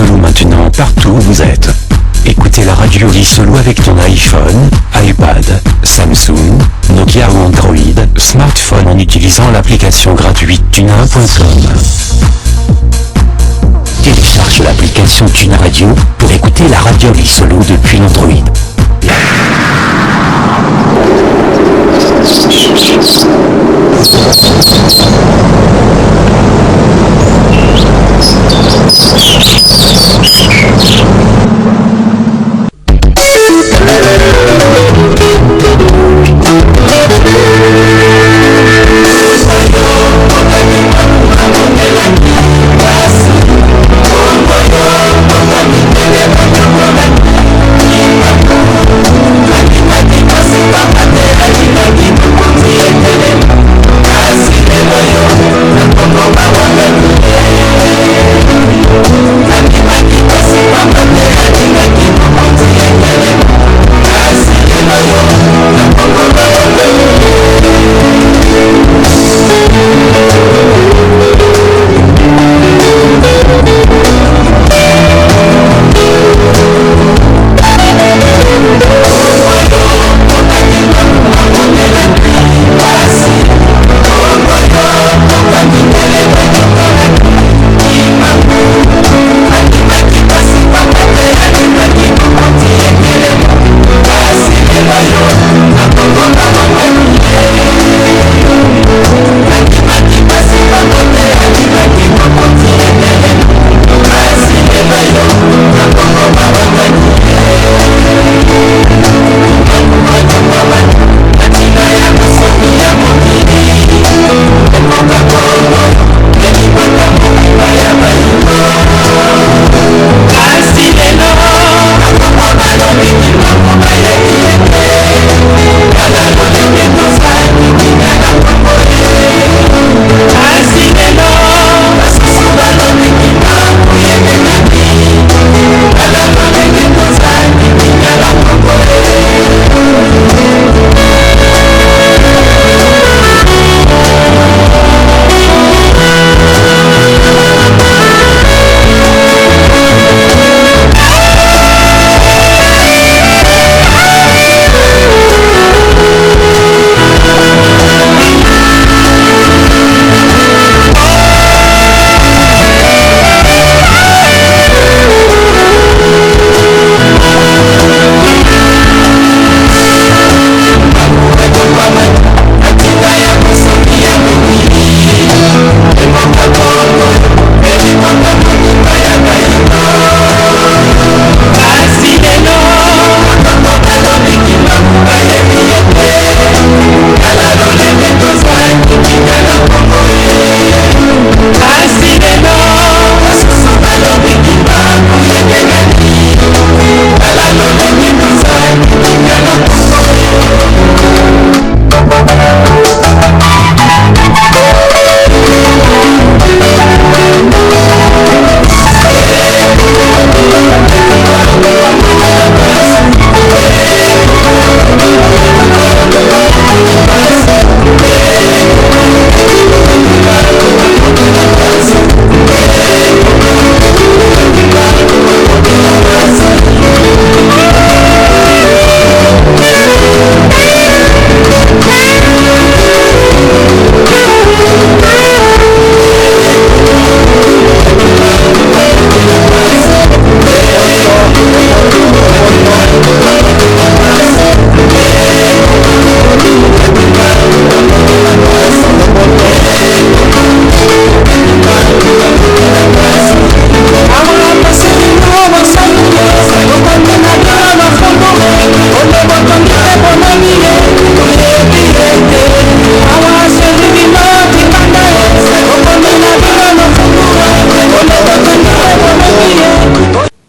Lissolo maintenant partout où vous êtes. Écoutez la radio Lissolo avec ton iPhone, iPad, Samsung, Nokia ou Android, smartphone en utilisant l'application gratuite tunin.com. Télécharge l'application Tuna Radio pour écouter la radio Lissolo depuis l'Android.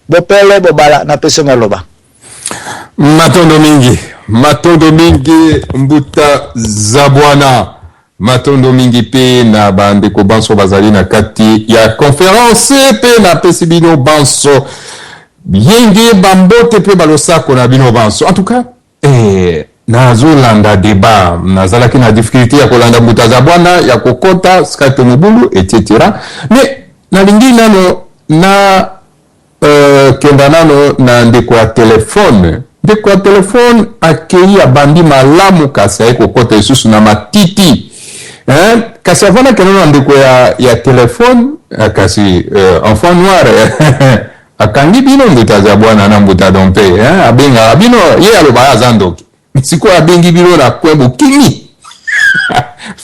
Bopele bobala na pesa ngaloba. Matondo mingi mbuta zabwana. Matondo mingi pe na bandeko banso bazali na kati ya conférence pe na pesibino banso. Yenge bambote pe balosako na bino banso. En tout cas, nazolanda débat, nazalaki na difficulté ya kolanda mbuta zabwana, ya kokota, Skype mubulu, etc. Mais na lingi nano na kendanano na ndeko ya telefone. Ndeko ya telefone akei abandi malamu kasi aikokota lisusu na matiti. Kasi avana kenano na ndeko ya telefone kasi enfant noir akangi bino mbuta za bwana na mbuta dompe. Abenga bino ye aloba aza ndoki. Siko abengi bino na kwembo kimi.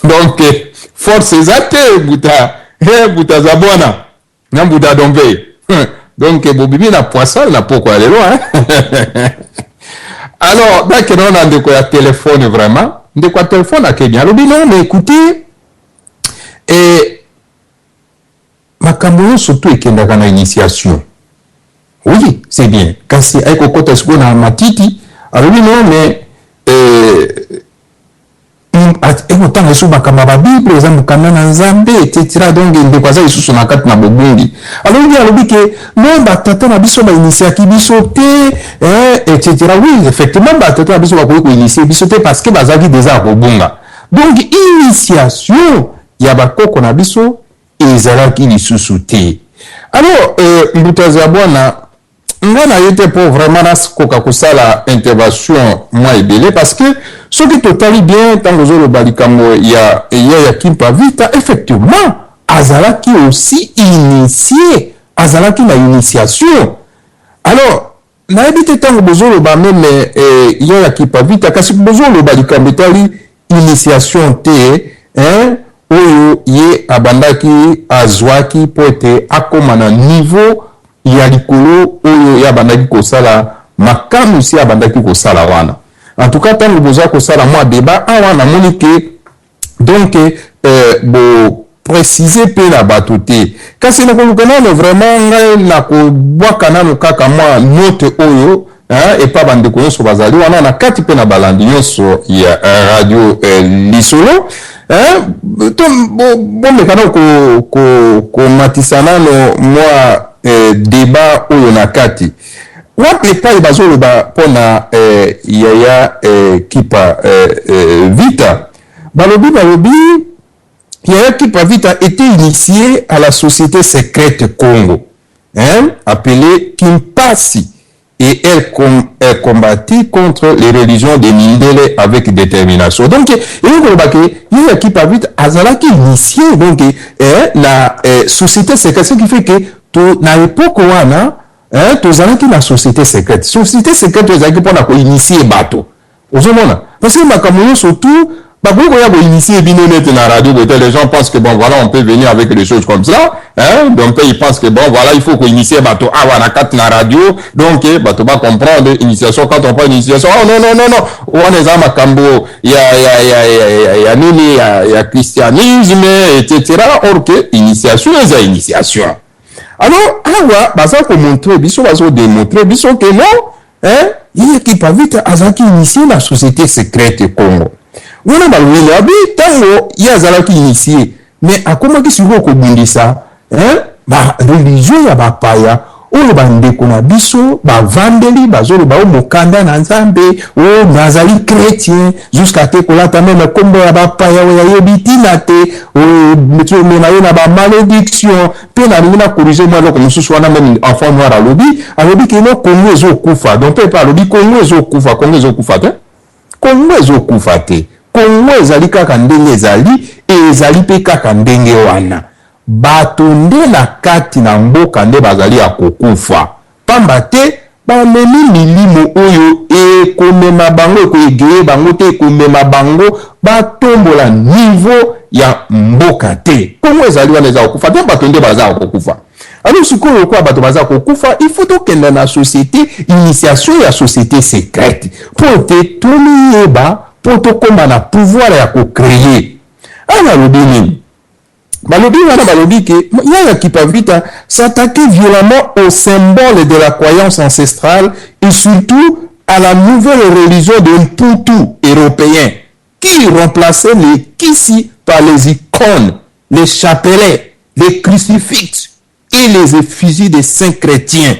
Donc force ezate mbuta za bwana na mbuta dompe. Donc bobibi na poisson na poko alelo Alors donc on a de quoi téléphone vraiment de quoi téléphone à bien alors non mais écoutez et makambo surtout ekendaka na initiation oui c'est bien kasi aiko kota siko na matiti alors non mais ekotanga lisusu makambo ya bible eza mokanda na nzambe etc donc ndeko aza lisusu na kati na bobungi alobi alobi ke non batata na biso bainitiaki biso te etc oui effectivement batata na biso bakoki koinitie biso te parce que bazalaki deja ya kobunga donc initiation ya bakoko na biso ezalaki lisusu te alors mbuta za bwana nga na ye te po vraiment nakoka kosala intervention mwa ebele parce que soki totali bien ntango ozoloba likambo ya Kimpa Vita effectivement azalaki aussi initié azalaki na initiation alors nayebi te ntango bozoloba meme ya Kimpa Vita kasi bozoloba likambo etali initiation te oyo ye abandaki azwaki po ete akoma na niveau ya likolo oyo ya bandaki kosala makamu si abandaki kosala wana en tout cas tant boza kosala moi débat awa na monike donc bo préciser pe na bato te kasi na koluka nano vraiment ngai na kobwaka nano kaka moi note oyo et pas bandeko nyonso bazali wana na kati pe na balandi nyonso ya radio lisolo bomeka nano komatisa nano moi débat oyo na kati wapi epai bazoloba mpona yaya Kimpa Vita balobi yaya Kimpa Vita était initié à la société secrète Congo appelée Kimpasi et elle combattit contre les religions de Mindele avec détermination. Donc, yaya Kimpa Vita azalaki initié donc la société secrète, ce qui fait que na époque wana tozalaki na société secrète tozalaki mpona koinitie bato ozomona parce que makambo nyonso tout bakoki koya koinitie bino nete na radio bote les gens pensent que bon voilà on peut venir avec des choses comme ça donc ils pensent que bon voilà il faut koinitie bato awa na kati na radio donc bato ba comprendre initiation quand on parle initiation oh non wana eza makambo ya nini ya christianisme etc or que initiation eza initiation. Alors, awa, baza ko montrer biso, baza démontrer biso que non, yaya Kimpa Vita azalaki initié la société secrète Congo. Wana balwela abi tango ya azalaki initié, mais akomaki siko ko bundisa, ba religion ya bapaya oyo bandeko na biso bavandeli bazoloba o mokanda na nzambe o nazali chrétien jusqu'à te kolata meme kombo ya bapaya oyo ayebi tina te omema ye na bamalédiction mpe nalingi na corrige mwa eloko mosusu wana meme enfant noir alobi keno kongo ezokufa donc mpe alobi kongo ezokufa te kongo ezokufa te kongo ezali kaka ndenge ezali mpe kaka ndenge wana bato nde na kati na mboka nde bazali ya kokufa pamba te bamemi milimo oyo ekomema bango ekoegeye bango te ekomema bango batombola niveau ya mboka te kongo ezali wana eza kokufa te bato nde baza kokufa alors sikoyo kwa bato baza kokufa il faut tokende na société initiation ya société secrète po te tomiyeba po tokoma na pouvoir ya kocréer ana lobi nini balobi wana balobi ke yaya Kimpa Vita s'attaquait violemment au symbole de la croyance ancestrale et surtout à la nouvelle religion de Mputu européen qui remplaçait les Kisi par les icônes, les chapelets, les crucifixes et les effigies des saints chrétiens,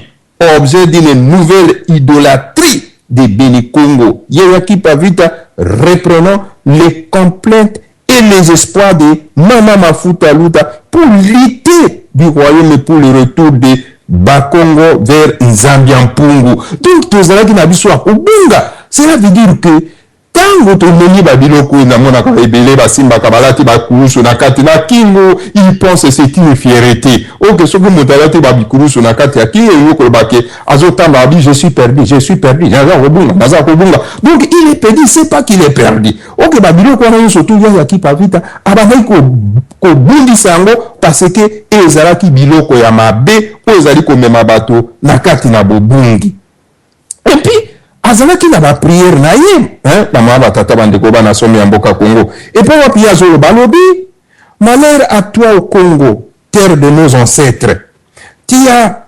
objet d'une nouvelle idolâtrie des Béni Congo. Yaya Kimpa Vita reprenant les complaintes et les espoirs de Mama Mafuta Luta pour lutter du royaume et pour le retour de Bakongo vers Nzambia Mpungu. Donc tozalaki na biso akobunga. Cela veut dire que tango tomoni babiloko na mona ka ebele basimba kabalati bakulusu na kati na kingo, il pense c'est une fierté. OK, ce que motalati babikulusu na kati ya kingo yoko bake azotamba abi je suis perdu. Naza kobunga. Donc il est perdu, c'est pas qu'il est perdu. OK, babiloko na yoso to ya ki pavita abandai ko bundi sango parce que ezalaki biloko ya mabe o ezali ko mema bato na kati na bobungi. Et puis azalaki na ba prière na ye ba mama tata bandeko bana somi ya mboka Congo. Et puis wapi azolo balobi malheur à toi au Congo, terre de nos ancêtres. Tu as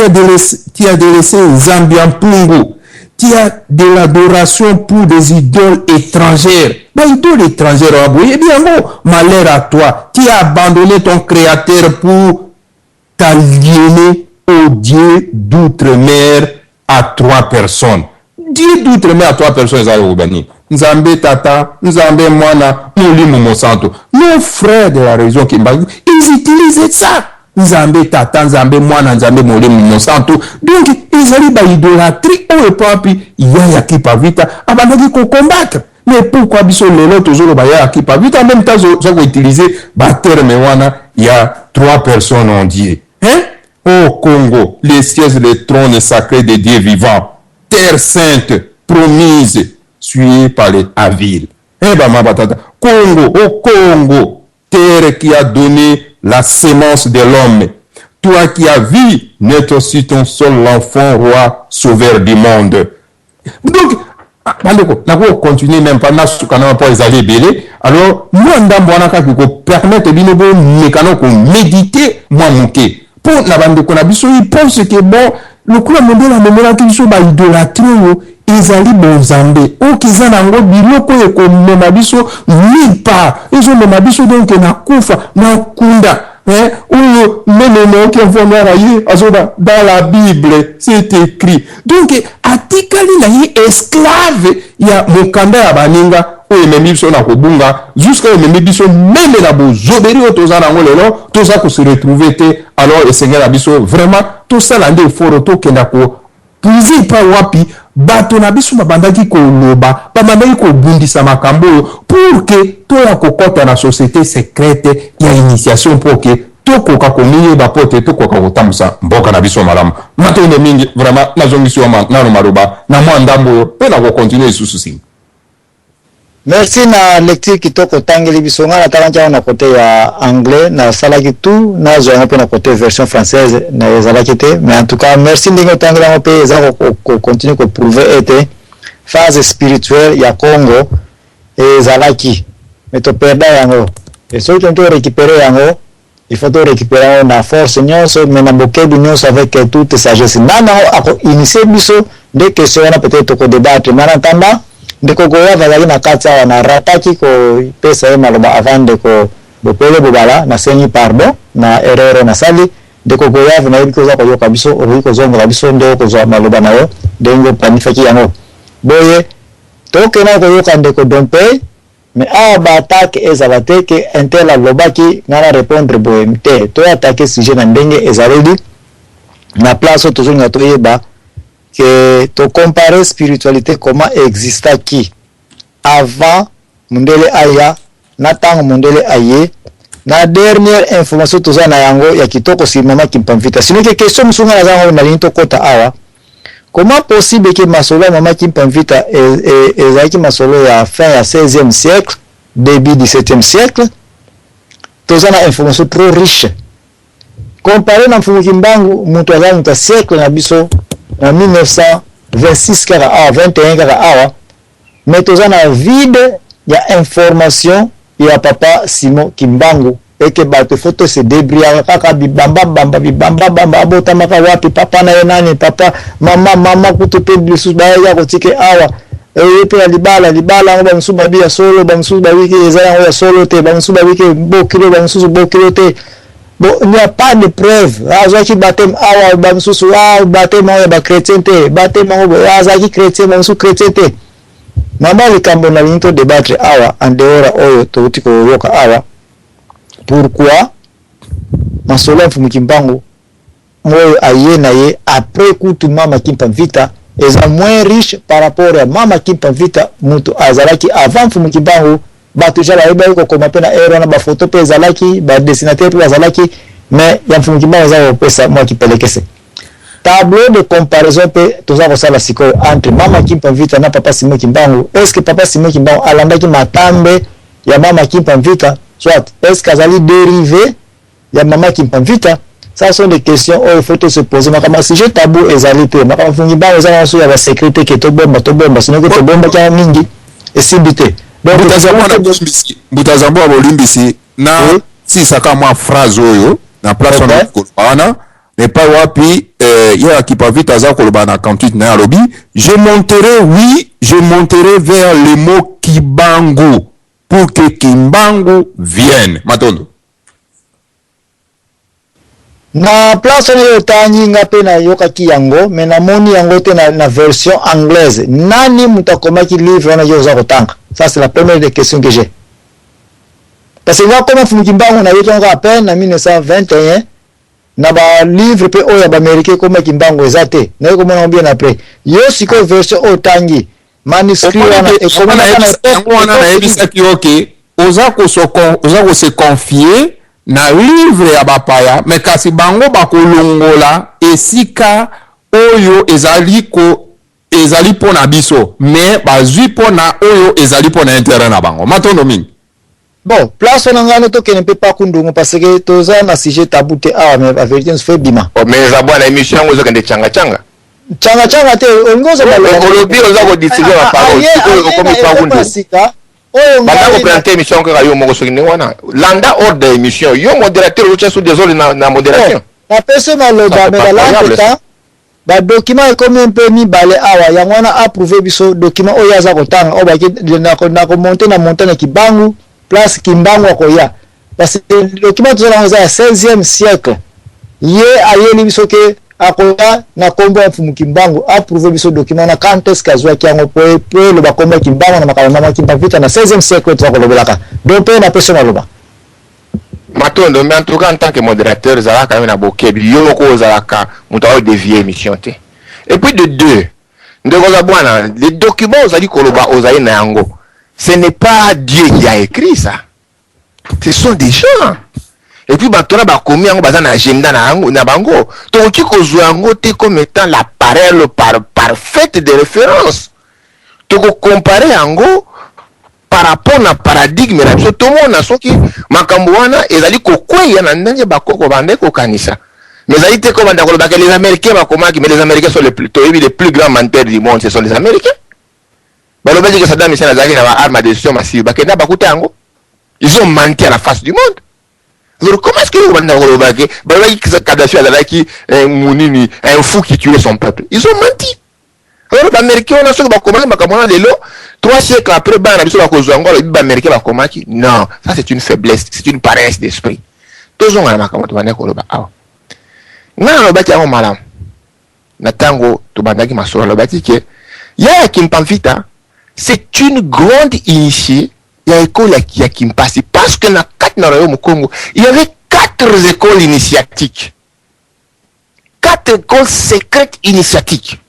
délaissé Zambia Mpungu. Tu as de l'adoration pour des idoles étrangères. Bah, idoles étrangères, eh bien bon, malheur à toi. Tu as abandonné ton créateur pour t'aliéner au Dieu d'outre-mer à 3 personnes. Dieu d'outre-mer à 3 personnes, Nzambe Tata, Nzambe Mwana, Molimo Monsanto. Nos frères de la région Kimbangu, ils utilisaient ça. Nzambe Tata, Nzambe Mwana, Nzambe Molimo Monsanto. Donc, ils allaient à l'idolâtrie, on est pas, puis il y a qui pas vite, abandonné qu'on combattre. Mais pourquoi biso lelo toujours baya qui pas vite en même temps j'ai utilisé ba terme wana il y a 3 personnes en Dieu. Au Congo, les sièges des trônes sacrés des dieux vivants, terre sainte promise suivie par les Havils. Congo, au Congo, terre qui a donné la sémence de l'homme. Toi qui as vu naître sur ton sol l'enfant roi sauveur du monde. Donc, on continue même pas pour les aller belé. Alors, moi, on permettre de méditer, moi, monter. Pour la bande de Konabiso, ils pensent que bon, le club mondial a mémoire qu'ils sont idolâtrés, ils allaient bon Zambé. Ou qu'ils en ont biloko et comme Menabiso, nulle part. Ils ont Menabiso donc na Koufa, na Kunda. Ou même les qui vont dans la Bible, c'est écrit. Donc, Atikali na esclave, il y a Mokanda à Baninga. Jusqu'à même la bozoberi otozana ngolelo toza ko se retrouver te alors le Seigneur abiso vraiment tout ça lande foroto kenda ko puiser pa wapi bato na biso babandaki ko loba babandaki ko bundisa makambo pour que to ya kokota na société secrète ya initiation pour que tokoka komiye bapote tokoka kotambusa mboka na biso malamu matone mingi vraiment nazongisi wa na maroba na mwandambo pe na ko continuer sususi. Merci na lecture kitoko tangeli bisonga na talanja na côté ya anglais na salaki tout na zonga pe na côté version française na ezalaki te mais en tout cas merci ndingo tangela pe za ko continuer ko prouver était phase spirituelle ya Congo ezalaki mais to perda yango et so to récupérer yango il faut to récupérer na force nyonso mais na bokebi nyonso avec toute sagesse nana ako initier biso des questions na peut-être ko débattre malentendant ndeko goya vazali na kati awa na rataki ko pesa ye maloba avant de ko bopele bobala na senyi pardon na erreur na sali ndeko goya na yebi ko za ko yoka biso o ko zonga biso ndo ko za maloba na yo dengo planifaki yango boye toke na ko yoka ndeko dompe mais awa ba attaque ezalate ke intela lobaki ngana répondre boye mte to attaquer sujet na ndenge ezaledi na place to zonga to yeba que to comparer spiritualité comment exista qui avant mundele aya na tango mundele aye na dernière information toza na yango ya kitoko simama kimpamvita sino que question musunga na zango na linto kota awa comment possible que masolo mama kimpamvita ezaki masolo ya fin ya 16e siècle début 17e siècle toza na information trop riche comparé na mfumu kimbangu mutu azali ta siècle na biso en 1926 kaka awa 21 kaka awa mais toza na vide ya information ya papa Simon Kimbangu et que bato photo se débrouiller kaka bibamba abotamaka wapi papa na nani papa mama kutupe bisu baya ko tike awa epe libala ngo bamsuba bia solo bamsuba wiki ezala ngo ya solo te bamsuba wiki bokilo bamsusu bokilo te. Bon, il n'y a pas de preuve. Azaki baptême awa bamsusu baptême ya ba chrétien te baptême azaki chrétien bamsu chrétien te. Mama likambo na linto débattre awa en dehors oyo touti ko yoka awa. Pourquoi masolo mfumu Kimbangu moyo aye na ye après kutu mama kimpa vita eza moins riche par rapport à mama kimpa vita mutu azalaki avant mfumu kibangu batu jala eba yuko koma pena ero na ba photo pe zalaki ba dessinateur pe zalaki mais ya mfumu kibangu za pesa moi kipelekese tableau de comparaison pe toza ko sala siko entre mama kimpa vita na papa Simon Kimbangu. Est-ce que papa Simon Kimbangu alandaki matambe ya mama kimpa vita soit est-ce qu'azali dérivé ya mama kimpa vita? Ça sont des questions où il faut se poser. Mais si je tabou ezalité, mais quand fungi ba ezana so ya ba sécurité que to bomba sinon que to bomba kya mingi et sibité. Donc Butazambo abolimbisi na si saka moi phrase oyo na place on kolbana n'est pas wapi ya kipa vita za kolbana kantit na lobby je monterai vers le mot Kibangu pour que Kimbangu vienne. Matondo na place on yotanyi ngape na yoka kiyango mais na moni yango te na version anglaise nani mutakomaki livre na yoza kotanga. Ça c'est la première des questions que j'ai. Parce que moi comme Mfumu Kimbangu na yotonga à peine en 1921 na ba livre pe oya ba américain comme Kimbangu ezate na ko mona bien après yo siko version otangi manuscrit wana e comment na ebisa ki OK oza ko se confier na livre ya bapaya mais kasi bango bakolongola esika oyo ezali pona biso mais bazwi pona oyo ezali pona intérêt na bango. Matondo mingi bon place on ngano to ke ne peut pas kundungu parce que toza na sujet tabou te mais la vérité se fait bima mais za bwana émission ngozo kende changa te ngozo ba olobi oza ko distribuer la parole ko mi pa kundu banda ko présenter émission ko yo moko soki wana landa ordre émission yo modérateur o tchesu désolé na modération la personne maloba mais la temps ba document est comme un peu mi balé awa yango na approuver biso document o yaza ko tanga o ba ki na ko monter na Kibangu place Kimbangu akoya parce que le document de la 16e siècle ye ayeli biso ke akoya na kombo ya Mfumu Kimbangu approuver biso document na quand est-ce qu'azwa kiango po le ba kombo Kimbangu na makala mama Kimpa vita na 16e siècle to ko lobelaka donc pe na personne aloba. Matondo, mais en tout cas, en tant que modérateur, Zala quand même a boké, Yoko Zalaka, Moutao dévié émission. Et puis de deux, les documents Ozali Koloba Ozaï Nango, ce n'est pas Dieu qui a écrit ça. Ce sont des gens. Et puis, Batona va commis en basant agenda na bango. Donc, tu kozouango te comme étant la parole parfaite de référence. Tu comparer ango par rapport na paradigme na biso tout monde na soki makambo wana ezali kokweya na ndenge bakoko bande ko kanisa mais ezali te ko banda ko ba les américains bakomaki mais les américains sont les plus grands menteurs du monde, ce sont les américains. Balobaji que Saddam Hussein azaki na arme de destruction massive bakenda bakuta yango ils ont menti à la face du monde. Alors comment est-ce que vous banda ko ba que Kadhafi azalaki munini un fou qui tuait son peuple, ils ont menti. Alors les américains on a soki bakomaki makambo na lelo 3 siècles après, les Américains vont commander. Non, ça c'est une faiblesse, c'est une paresse d'esprit. Tous les gens ont dit que c'est une grande initiée. Il y a une école qui me passe. Parce que il y avait 4 écoles initiatiques. 4 écoles secrètes initiatiques.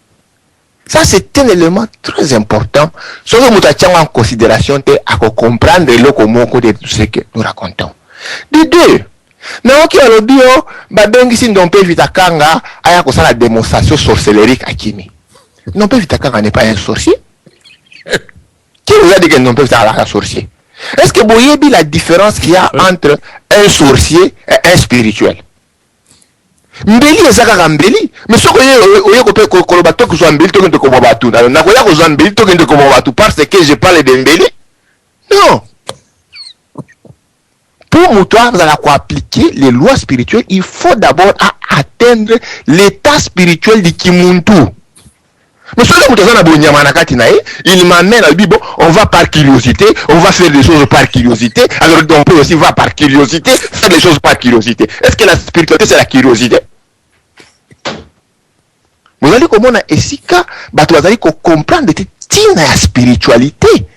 Ça, c'est un élément très important. Ce que nous avons en considération, c'est à comprendre le commun de tout ce que nous racontons. De deux, nous avons dit que si nous peut vite kanga, il y a la démonstration sorcellérique à Kimi. Non, peut vite kanga n'est pas un sorcier. Qui vous a dit que non peut vite un sorcier? Est-ce que vous voyez la différence qu'il y a entre un sorcier et un spirituel? Mbeli ezaka mbeli mais soko oye ko pe ko bato ko mbeli to kende ko batu na ko ya ko mbeli to kende ko batu parce que je parle de mbeli. Non, pour moi vous allez appliquer les lois spirituelles, il faut d'abord atteindre l'état spirituel de Kimuntu. Mais ce que il m'amène à dire bon, on va par curiosité, on va faire des choses par curiosité. Alors on peut aussi va par curiosité, faire des choses par curiosité. Est-ce que la spiritualité c'est la curiosité? Vous allez comment on a esika, vous allez comprendre la spiritualité.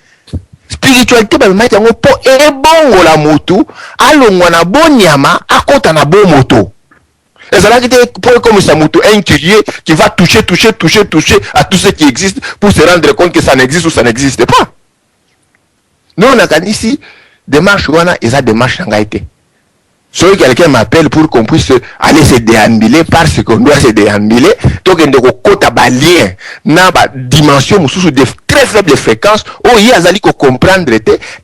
Spiritualité, bah mettre en po et bon la moto, allons on a bon yama, à compte na bon moto. Et ça là qui pour comme ça moto inquiet qui va toucher à tout ce qui existe pour se rendre compte que ça n'existe ou ça n'existe pas. Nous on a ici démarche wana et ça démarche en été. Si quelqu'un m'appelle pour qu'on puisse aller se déambuler parce qu'on doit se déambuler, donc il y a des côtes balien dans la dimension de très faible fréquence où il y a des comprendre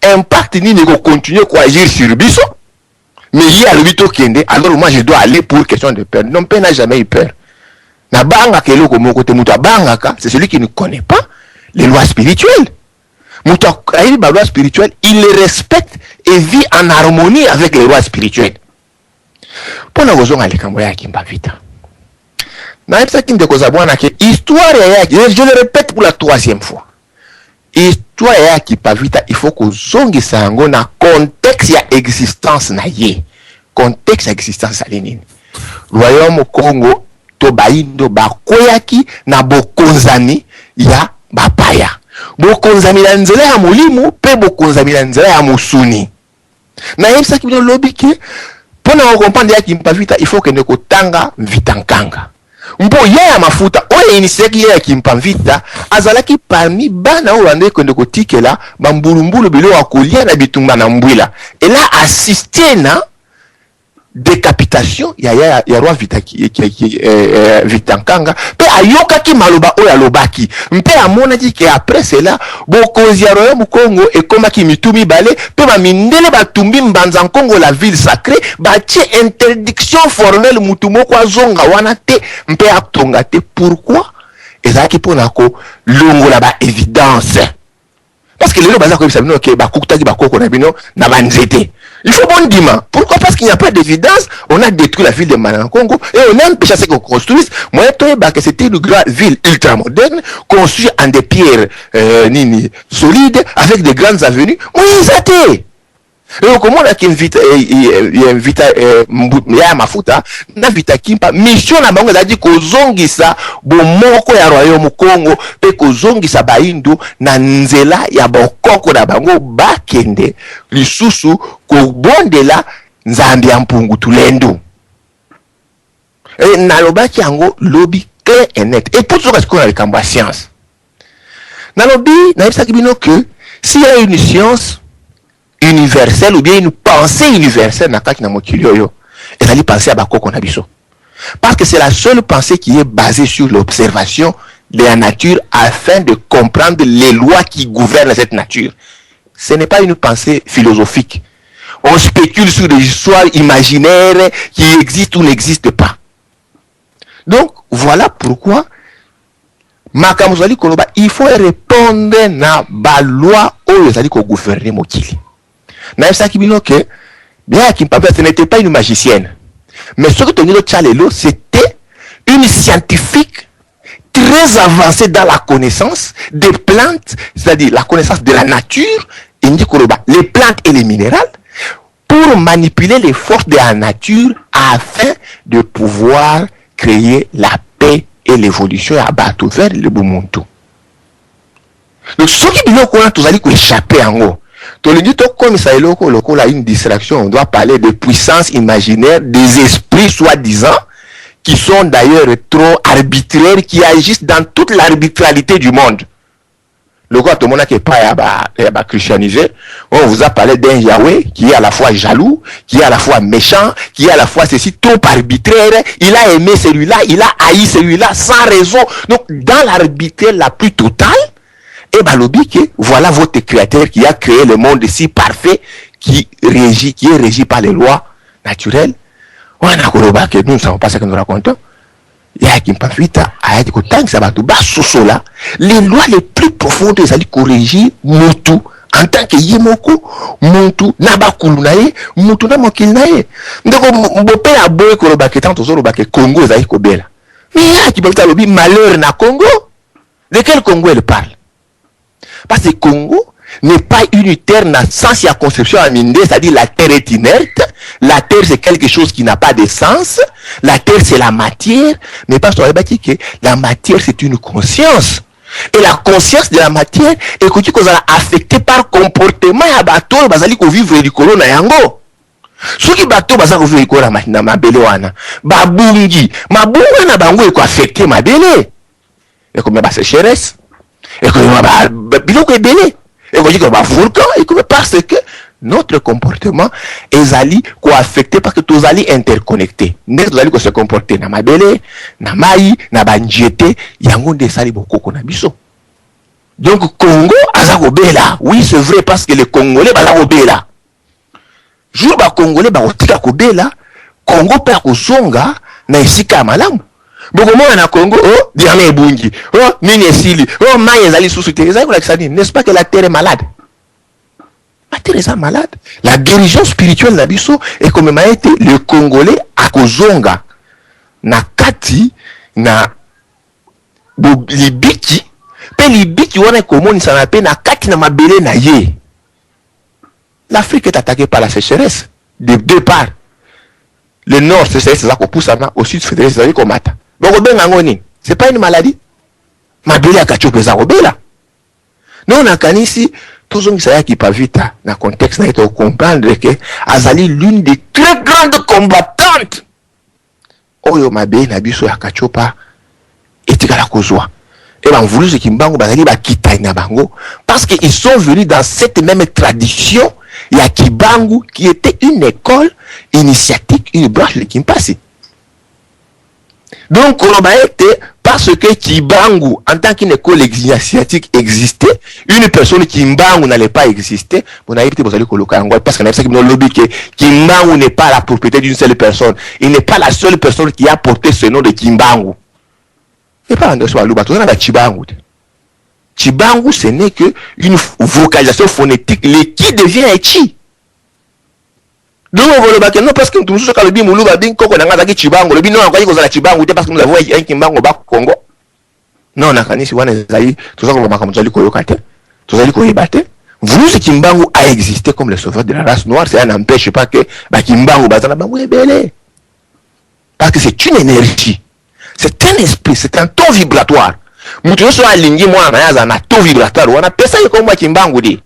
impact ni de continuer à agir sur biso. Mais il y a le bito kende, alors moi je dois aller pour question de peur. Non, peur n'a jamais eu peur. Na banga kelo comme côté muta banga c'est celui qui ne connaît pas les lois spirituelles. Muta aïe ba loi spirituelle, il les respecte et vit en harmonie avec les lois spirituelles. Pour la raison avec kamboya kimba vita. Na epsa kinde ko zabwana ke histoire ya je le répète pour la 3e fois. Histoire ya kipavita il faut que zongi sango na contexte ya existence na ye. Contexte ya existence ya nini? Royaume Congo to baindo bakoyaki na bokonzami ya bapaya. Bokonzami na nzela ya mulimu pe bokonzami na nzela ya musuni. Na yebisa ki bino lobiki pona ko comprendre ya kimpavita il faut que ne ko tanga vitankanga. Mbo ya mafuta oye iniseki ya kimpavita azalaki parmi bana oande konde ko tikela bambulumbulu bilo wa kolia na bitumba na mbwila. Et là assisté na décapitation ya roi Vitankanga pe ayoka ki maloba oya lobaki mpe amona dit que après cela bokonzi ya royaume Congo et koma ki mitumi bale pe ba mindele batumbi mbanza Congo la ville sacrée ba tie interdiction formelle mutumo kwa zonga wana te mpe atonga te. Pourquoi? Ezaki pona ko longola ba évidence parce que les gens bazar ko bisabino ke ba kukutaki ba koko na bino na banzete. Il faut bon dire. Pourquoi? Parce qu'il n'y a pas d'évidence. On a détruit la ville de Manankongo et on a empêché à ce qu'on construise. Moi, c'était une grande ville ultramoderne, construite en des pierres solides, avec des grandes avenues. Oui, ça t'est. Et comment on a invité mafuta na vita kimpa mission na bango a dit ko zongisa bomoko ya royaume Congo pe ko zongisa baindu na nzela ya bokoko na bango bakende lisusu ko bondela nzambi ya mpungu tulendo. Et na lobaki yango lobby clair et net. Et pour ce qu'on a le cambo science. Na lobby na yebisa kibino que s'il y a une science universelle ou bien une pensée universelle na kaki na mokili oyo ezali penser à bakoko na biso parce que c'est la seule pensée qui est basée sur l'observation de la nature afin de comprendre les lois qui gouvernent cette nature. Ce n'est pas une pensée philosophique. On spécule sur des histoires imaginaires qui existent ou n'existent pas. Donc voilà pourquoi makamuzali koloba il faut répondre na ba loi oyo ezali ko gouverner mokili. Na ça qui bino que bien Kimpavita ce n'était pas une magicienne, mais ce que Tonilo Tchalelo c'était une scientifique très avancée dans la connaissance des plantes, c'est-à-dire la connaissance de la nature, les plantes et les minéraux, pour manipuler les forces de la nature afin de pouvoir créer la paix et l'évolution à battre vers le Bumuntu. Donc ce qui bino qu'on a tous allés échapper en haut. Comme ça, il a une distraction. On doit parler de puissance imaginaire, des esprits soi-disant, qui sont d'ailleurs trop arbitraires, qui agissent dans toute l'arbitralité du monde. Le quoi, tout le monde qui n'est pas christianisé, on vous a parlé d'un Yahweh qui est à la fois jaloux, qui est à la fois méchant, qui est à la fois ceci, trop arbitraire. Il a aimé celui-là, il a haï celui-là sans raison. Donc, dans l'arbitraire la plus totale, et balobi que voilà votre créateur qui a créé le monde si parfait, qui est régi par les lois naturelles. On a koloba que nous ne savons pas ce que nous racontons. Il y a qui Kimpavita a dit que tant que ça va tout bas sous là, les lois les plus profondes ils allaient corriger mutu en tant que yemoko mutu nabakulu nae mutu na mokil nae. Ndeko mbope a boy koloba que tant aux que Congo zaï kobela. Mais il y a qui Kimpavita lobi malheur na Congo. De quel Congo elle parle? Parce que le Congo n'est pas unitaire dans le sens de la conception à Minde, c'est-à-dire la terre est inerte, la terre c'est quelque chose qui n'a pas de sens, la terre c'est la matière, mais pas sur que la matière c'est une conscience. Et la conscience de la matière est affectée par comportement à bateau, basali ko vivre du colon na yango. soki bato baza ko vivre ko na mabele wana babungi mabunga na bango eko affecter mabele eko me ba sécheresse eko ba biloko ebele eko jiko ba volcan eko parce que notre comportement ezali ko affecté parce que tous ali interconnectés ndenge tozali ko se comporter na mabele na mai na banjete yango nde sali bokoko na biso. Donc Congo aza ko bela, oui c'est vrai parce que les Congolais baza ko bela jour ba Congolais ba otika ko bela Congo pa ko zonga na esika malamu boko mona na Congo oh diame ebungi oh nini esili oh mai ezali susu te ezali ko lakisa nini, n'est-ce pas que la terre est malade? La terre est malade. La guérison spirituelle d'Abisso est comme m'a été le Congolais à Kozonga na kati na libiki pe libiki wana komoni ça na pe na kati na mabele na ye. L'Afrique est attaquée par la sécheresse de deux parts. Le nord c'est ça qu'on pousse au sud c'est ça qu'on mata. Donc benga ngoni, c'est pas une maladie. Mabele akachope za robela. Non na kanisi tout ça qui pas vite dans le contexte il faut comprendre que Azali l'une des très grandes combattantes oyo mabe na biso ya kachopa etikala kozwa et ben voulu ce kimbango bazali ba kita na bango parce que ils sont venus dans cette même tradition ya Kibangu qui était une école initiatique, une branche de Kimpasi. Donc on a été parce que Kibangu en tant qu'une école initiatique existait, une personne Kimbangu n'allait pas exister, on a été parce que ça que Kimbangu n'est pas la propriété d'une seule personne, il n'est pas la seule personne qui a porté ce nom de Kimbangu. Et pas en soi Luba, tout ça Chibangu. Chibangu ce n'est que une vocalisation phonétique, le qui devient Echi. Donc non parce que tout ce que le bien muluba bien koko na ngazaki Chibangu, le bien non encore kozala Chibangu parce que nous avons un Kimbangu ba Congo. Non na kanisi wana ezali tout ça ko ba kamzali ko yokate. Tout ça ko yebate. Vous ce Kimbangu a existé comme le sauveur de la race noire, ça n'empêche pas que ba Kimbangu bazana bango ebele. Parce que c'est une énergie. C'est un esprit, c'est un ton vibratoire. Mutu so alingi mwa na na ton vibratoire wana pesa yeko mwa Kimbangu di.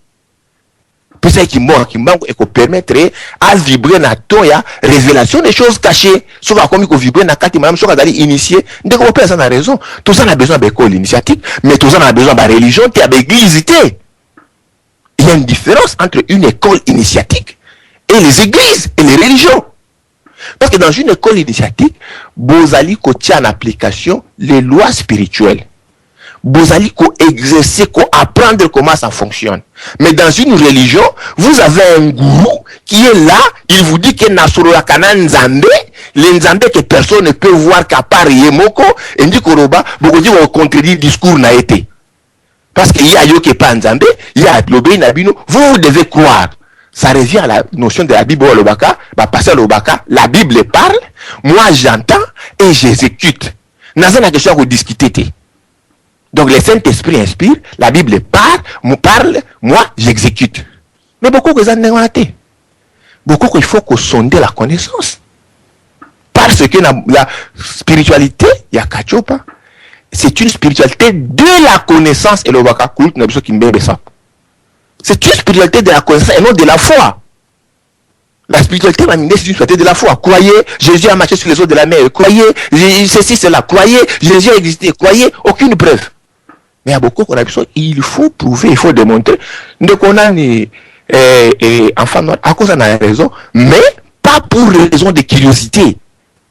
Pesa Kimbangu eko permettre à vibrer na ton ya révélation des choses cachées. Souvent comme il vibrer na kati madame soka dali initié, ndeko pesa na raison. Tout ça a besoin d'école initiatique, mais tout ça a besoin de religion, qui a église. Il y a une différence entre une école initiatique et les églises et les religions. Parce que dans une école initiatique, bozali ko tia en application les lois spirituelles. Bozali ko exercer, ko apprendre comment ça fonctionne. Mais dans une religion, vous avez un gourou qui est là, il vous dit que Nasoro Yakana Nzambe, les Nzambe que personne ne peut voir qu'à part Yemoko, et dit Koroba, beaucoup dit qu'on contredit le discours n'a été. Parce qu'il y a Yoke pas Nzambe, il y a Lobé Nabino, vous devez croire. Ça revient à la notion de la Bible au Lobaka, passer au Lobaka, la Bible parle, moi j'entends et j'exécute. N'a pas question à discuter. Donc le Saint-Esprit inspire, la Bible parle, moi j'exécute. Mais beaucoup que ça n'est pas été. Beaucoup qu'il faut qu'on sonde la connaissance. Parce que la spiritualité, il y a Kachopa, c'est une spiritualité de la connaissance et le Waka Kult n'a besoin qu'il me ça. C'est une spiritualité de la connaissance et non de la foi. La spiritualité, c'est une spiritualité de la foi. Croyez, Jésus a marché sur les eaux de la mer. Croyez, ceci, cela. Croyez, Jésus a existé. Croyez, aucune preuve. Mais il y a beaucoup qu'on a besoin. Il faut prouver, il faut démontrer. Donc on a enfant noir, à cause de la raison, mais pas pour raison de curiosité.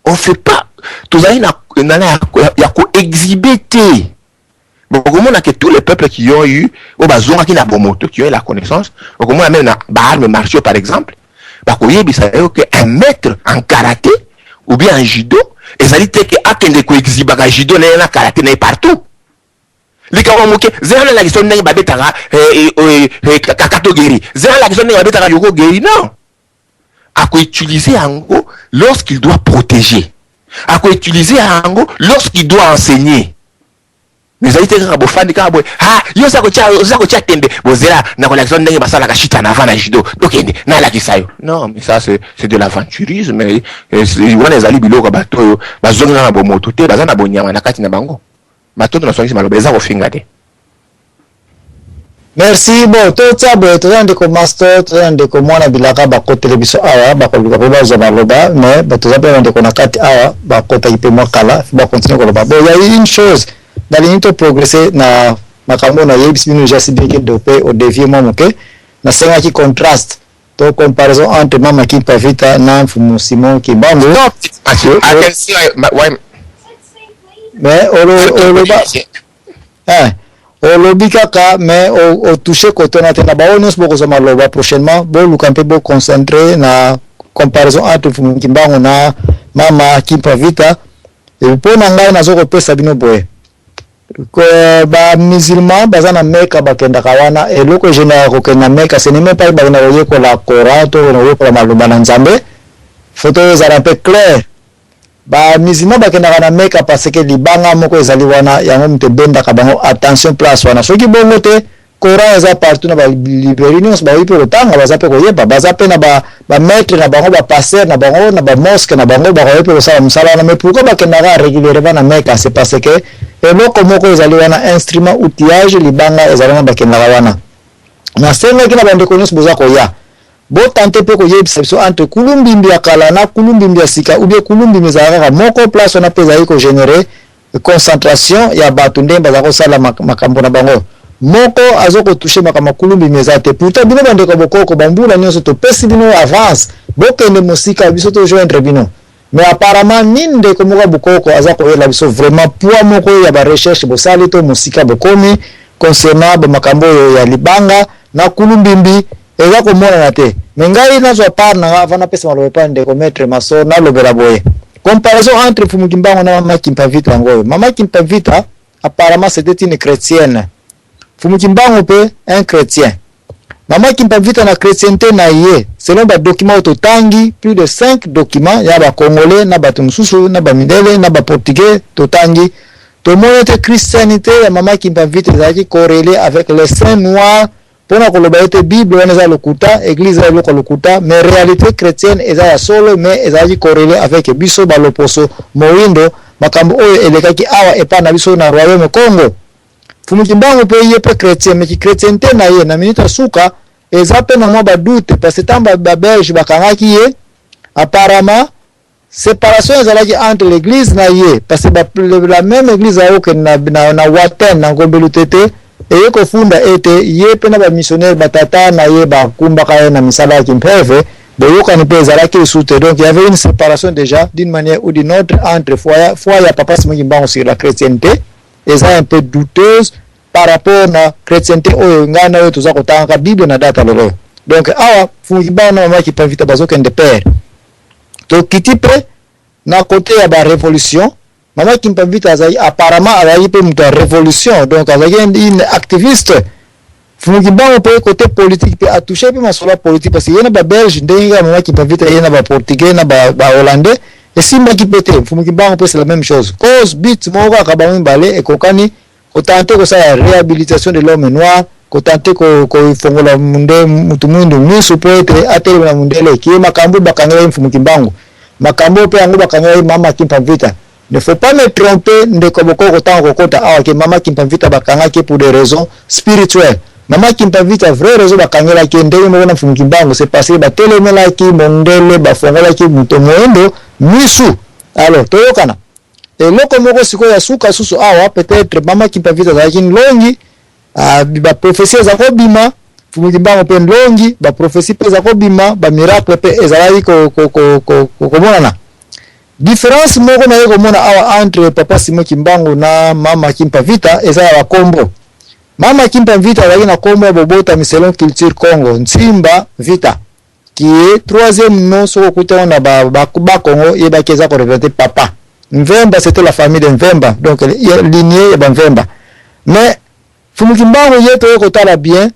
On ne fait pas. Tout ça, il y a qu'à exhiber. Bon, comment on a que tous les peuples qui ont eu, qui ont eu la connaissance, comment on a même armes martiaux par exemple, un maître en karaté ou bien en judo, et ça dit que akende ko exhiba judo na karaté na partout. Les gens moqué, zéro la question n'est pas betara kakato guéri, zéro la question n'est pas betara yoko guéri non. À quoi utiliser en gros lorsqu'il doit protéger, à quoi utiliser en gros lorsqu'il doit enseigner. Mais ça dit que quand bofandi quand boy ah yo ça ko tia tembe bozela na collection ndenge basala ka chita na vana judo okende na la kisayo non mais ça c'est de l'aventurisme mais wana ezali biloko bato bazonga na bomoto te bazana bonyama na kati na bango matoto na songi maloba eza ko finga te Merci. Bon, tout ça, bon, tout ça, ndeko master, tout ça, ndeko mwana bilaka bako télévision awa, bako bilaka za baloba, mais tout ça, ndeko nakati awa, bako takipe mwakala, ba continuer koloba. Bon, il y a une chose, dans l'inito progresser na makambo na yebisi bino jasi beke dopé au dévier moi moke, na senga ki contraste. To comparaison entre Mama Kimpa Vita na Mfumu Simon Kimbangu. Non, I can see why. Mais olobi kaka mais au toucher côté na tena ba onos boko za maloba prochainement bo lukampe bo concentrer na comparaison entre Mfumu Kimbangu na Mama Kimpa Vita et pour na ngai nazo ko pesa bino boye ko ba musulman bazana meka bakenda kawana et loko jena ko kena meka ce n'est même pas ba na roye ko la Coran to no ko la maloba na Nzambe photo za un peu clair ba musulman bakenda kana meka parce que libanga moko ezali wana yango mte benda ka bango attention place wana soki bongo te Coran eza partout na ba liberinos ba wipe otanga bazape ko yeba bazape na ba maître na bango ba pasteur na bango na ba mosque na bango ba wipe ko sala musala na mais pourquoi bakenda ka régulièrement na meka c'est parce que eloko moko ezali wana instrument outillage libanga ezali na bakenda wana na senga kina bande ko nyos boza ko ya bo tante pe ko yebisa biso entre kulumbimbi ya kala na kulumbimbi ya sika ou bien kulumbimbi za moko place na peza iko générer concentration ya batu ndemba za ko sala makambo na bango moko azoko toucher makama kulumbimbi za te pourtant bino bande ko bokoko bambula nyonso to pesi bino avance bokende musika biso to joindre bino mais apparemment ninde ko moko bokoko azako yela biso vraiment poids moko ya ba recherche bo sali to musika bokomi concernant ba makambo ya libanga na kulumbimbi eza ko mona na te mengai na zo par na avana pesa malobe pande ko mettre maso na lobela boye comparaison entre Mfumu Kimbangu na Mama Kimpa Vita ngoyo Mama Kimpa Vita apparemment c'était une chrétienne Mfumu Kimbangu pe un chrétien Mama Kimpa Vita na chrétienté na ye selon ba documents totangi plus de 5 documents ya ba congolais na ba tumususu na ba mindele na ba portugais totangi to moyote christianité ya Mama Kimpa Vita ezaki corrélé avec les saints noirs pona koloba ete Bible wana za lokuta église ya loko lokuta mais réalité chrétienne eza ya solo mais ezali corrélé avec biso baloposo mowindo makambo oyo elekaki awa epa na biso na royaume Congo Mfumu Kimbangu pe ye pe chrétien mais ki chrétienté na ye na minute suka eza pe na mwa ba doute parce que tamba ba belge bakangaki ye apparemment séparation ezalaki entre l'église na ye parce que la même église a que na Waten na Ngombelu Tete et ko funda ete ye pe na ba missionnaire batata na ye ba kumbaka ye na misala kimpeve de yoka ni pe ezalaki soute donc il y avait une séparation déjà d'une manière ou d'une autre entre foi ya Papa Simon Kimbangu sur la chrétienté et ça un peu douteuse par rapport na chrétienté oyo ngana yo tuza kotanga Bible na data lelo donc awa Mfumu Kimbangu na Mama Kimpa Vita bazokende père to kitipe na côté ya ba révolution Mama Kimpa Vita azali apparemment azali pe muto révolution donc azali une activiste Mfumu Kimbangu pe côté politique pe a touché pe masolo politique parce que yena ba belge ndenga Mama Kimpa Vita yena ba portugais na ba hollandais et si Mama Kimpa Mfumu Kimbangu pe c'est la même chose cause bit moko akabami balé et kokani ko tenter ko sa réhabilitation de l'homme noir ko tenter ko fongola munde mutu mundu misu pe atele na mundele ki makambo bakangela Mfumu Kimbangu makambo pe yango bakangela Mama Kimpa Vita. Ne faut pas me tromper ndeko bokoko tango kota awa ke Mama Kimpa Vita bakanga ke pour des raisons spirituelles. Mama Kimpa Vita vraie raison bakangela ke ndenge mona Mfumu Kimbangu c'est passé ba telemela ki mondele ba fongola ki muto moendo misu. Alors toyokana. Et loko moko siko ya suka susu awa peut-être Mama Kimpa Vita zaki longi ba prophétie za ko bima Mfumu Kimbangu pe longi ba prophétie pe za ko bima ba miracle pe ezalaki ko mona différence moko na yeko mona awa entre Papa Simon Kimbangu na Mama Kimpa Vita eza ya kombo Mama Kimpa Vita azali na kombo ya bobota selon culture Congo Nsimba Vita qui est troisième nom sur kuta na ba Congo yeba keza ko représenter papa Mvemba c'était la famille de Mvemba donc lignée ya Mvemba mais Mfumu Kimbangu yeto yeko tala bien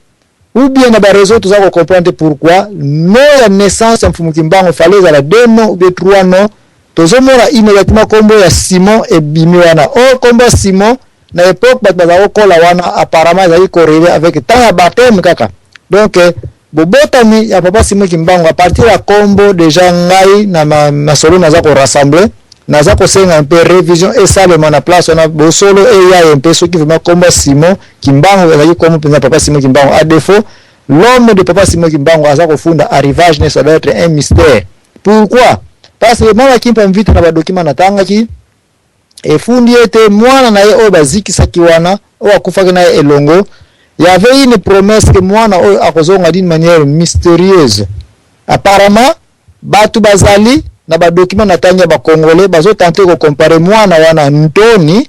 ou bien na ba raison tout ça ko comprendre pourquoi nom ya naissance Mfumu Kimbangu fallait à la 2 noms ou bien 3 noms tozomona immédiatement kombo ya Simon et Bimiwana kombo Simon na époque baza kola wana apparemment ezali corrélé avec temps ya baptême kaka donc bobotami ya Papa Simon Kimbangu à partir ya kombo déjà ngai na solo naza ko rassembler naza kosenga un peu révision et ça le mana place on a bosolo et ya un peu ce qui vraiment comme Simon Kimbangu ezali comme papa Simon Kimbangu à défaut l'homme de papa Simon Kimbangu aza kofunda arrivage ne ça doit être un mystère. Pourquoi? Parce que mwana kimpa mvita na badokima natanga ki efundi ete mwana na ye oyo bazikisaki wana oyo akufaki na ye elongo. Il y avait une promesse que mwana oyo akozonga d'une manière mystérieuse. Apparemment batu bazali na badokima natanga ba congolais bazo tenter ko comparer mwana wana Ntoni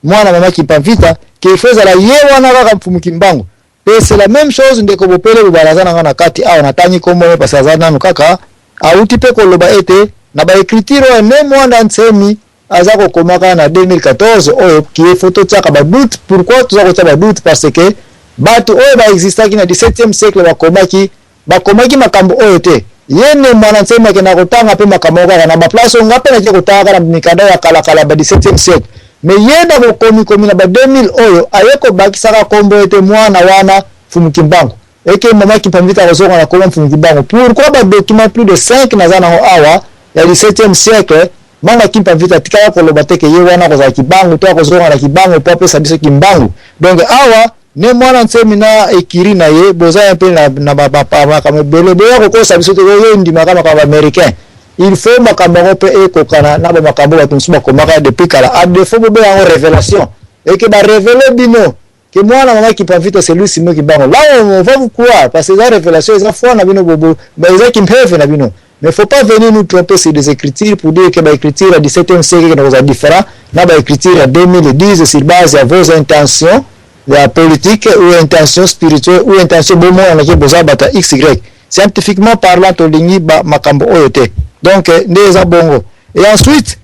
mwana mama kimpa mvita qui faisait la ye wana kaka mfumu Kimbangu. Et c'est la même chose ndeko bopele bubarazana ngana kati awa natanyi komone pasazana nukaka auti pe koloba ete na ba écriture ne mwanda nsemi azako komaka na 2014 oyo qui est photo tsaka ba doute. Pourquoi tuzako tsaka ba doute? Parce que batu oyo ba existaki na 17e siècle bakomaki makambo oyo te yene mwana nsemi ke na kotanga pe makambo kaka na ba place ngape na kotanga na mikanda ya kala ba 17e siècle. Mais yenda komi na ba 2000 oyo ayeko bakisaka kombo ete mwana wana Mfumu Kimbangu eke mama Kimpamvita kozonga na koma Mfumu Kimbangu. Pourquoi ba document plus de 5 nazana ho awa ya 17e siècle manga Kimpamvita tikala koloba teke ye wana koza Kimbangu to kozonga na Kimbangu to pesa biso Kimbangu. Donc awa ne mwana nsemi na ekiri na ye boza un peu na ba kama belebe ko kosa biso te yo ndima kama ba américain. Il faut makambo pe ekokana na ba makambo batumsu bakomaka depuis kala a défaut bobe en révélation et que ba révéler bino que moi na mama Kimpamvita c'est lui Simon Kimbangu. Là on va vous croire parce que la révélation ils foi na bino bobo mais ils Kimpemve na bino. Mais faut pas venir nous tromper sur des écritures pour dire que ba écriture à 17e siècle est différent na ba écriture à 2010 sur base de vos intentions la politique ou intention spirituelle ou intention bon moi on a besoin bata XY scientifiquement parlant to lingi ba makambo oyote. Donc ndeza bongo. Et ensuite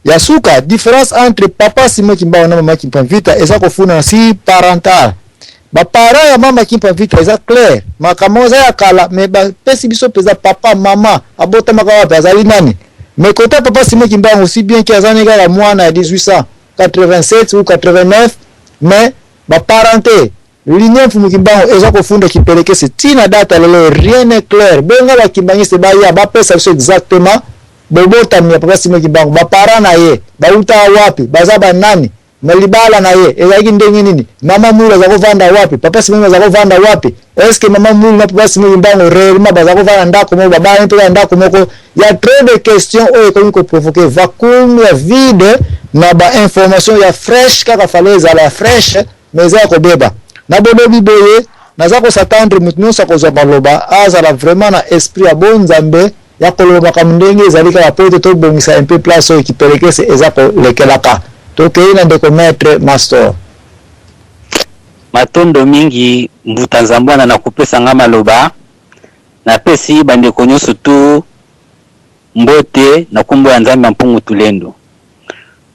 il y a souka différence entre papa Simon Kimbangu na mama Kimpamvita eza kofuna si parental. Ba parents ya mama Kimpamvita eza clair. Makambo za ya kala mais ba pesi biso peza papa mama abota makawa bazali nani. Mais côté papa Simon Kimbangu aussi bien que azani ga mwana ya 1887 ou 89 mais ba parenté l'union Mfumu Kimbangu eza kofunda kipeleke se tina data lelo rien n'est clair. Benga ba Kimbangiste ba ya ba pesa biso exactement bobota mi papa Simon Kimbangu ba parana na ye ba uta wapi bazaba nani malibala na ye ezaki ndenge nini mama mula za kovanda wapi papa Simon za kovanda wapi est-ce que mama mula na papa Simon Kimbangu réellement baza kovanda ndako mo baba mpe ndako moko. Il y a trop de questions oyo comme ko provoquer vacuum ya vide na ba information ya fresh kaka faleza la fresh mais za ko beba na bobo biboye naza ko s'attendre mutno sa ko za baloba azala vraiment na esprit ya bon nzambe ya koloba kamndenge ezalika ya pote to bongisa un peu place oyo kipeleke se ezako lekelaka to keina ndeko maître master matondo mingi mbuta nzambwana na kupesa ngama loba na pesi bandeko nyonso tu mbote na kumbo ya nzambe mpungu tulendo.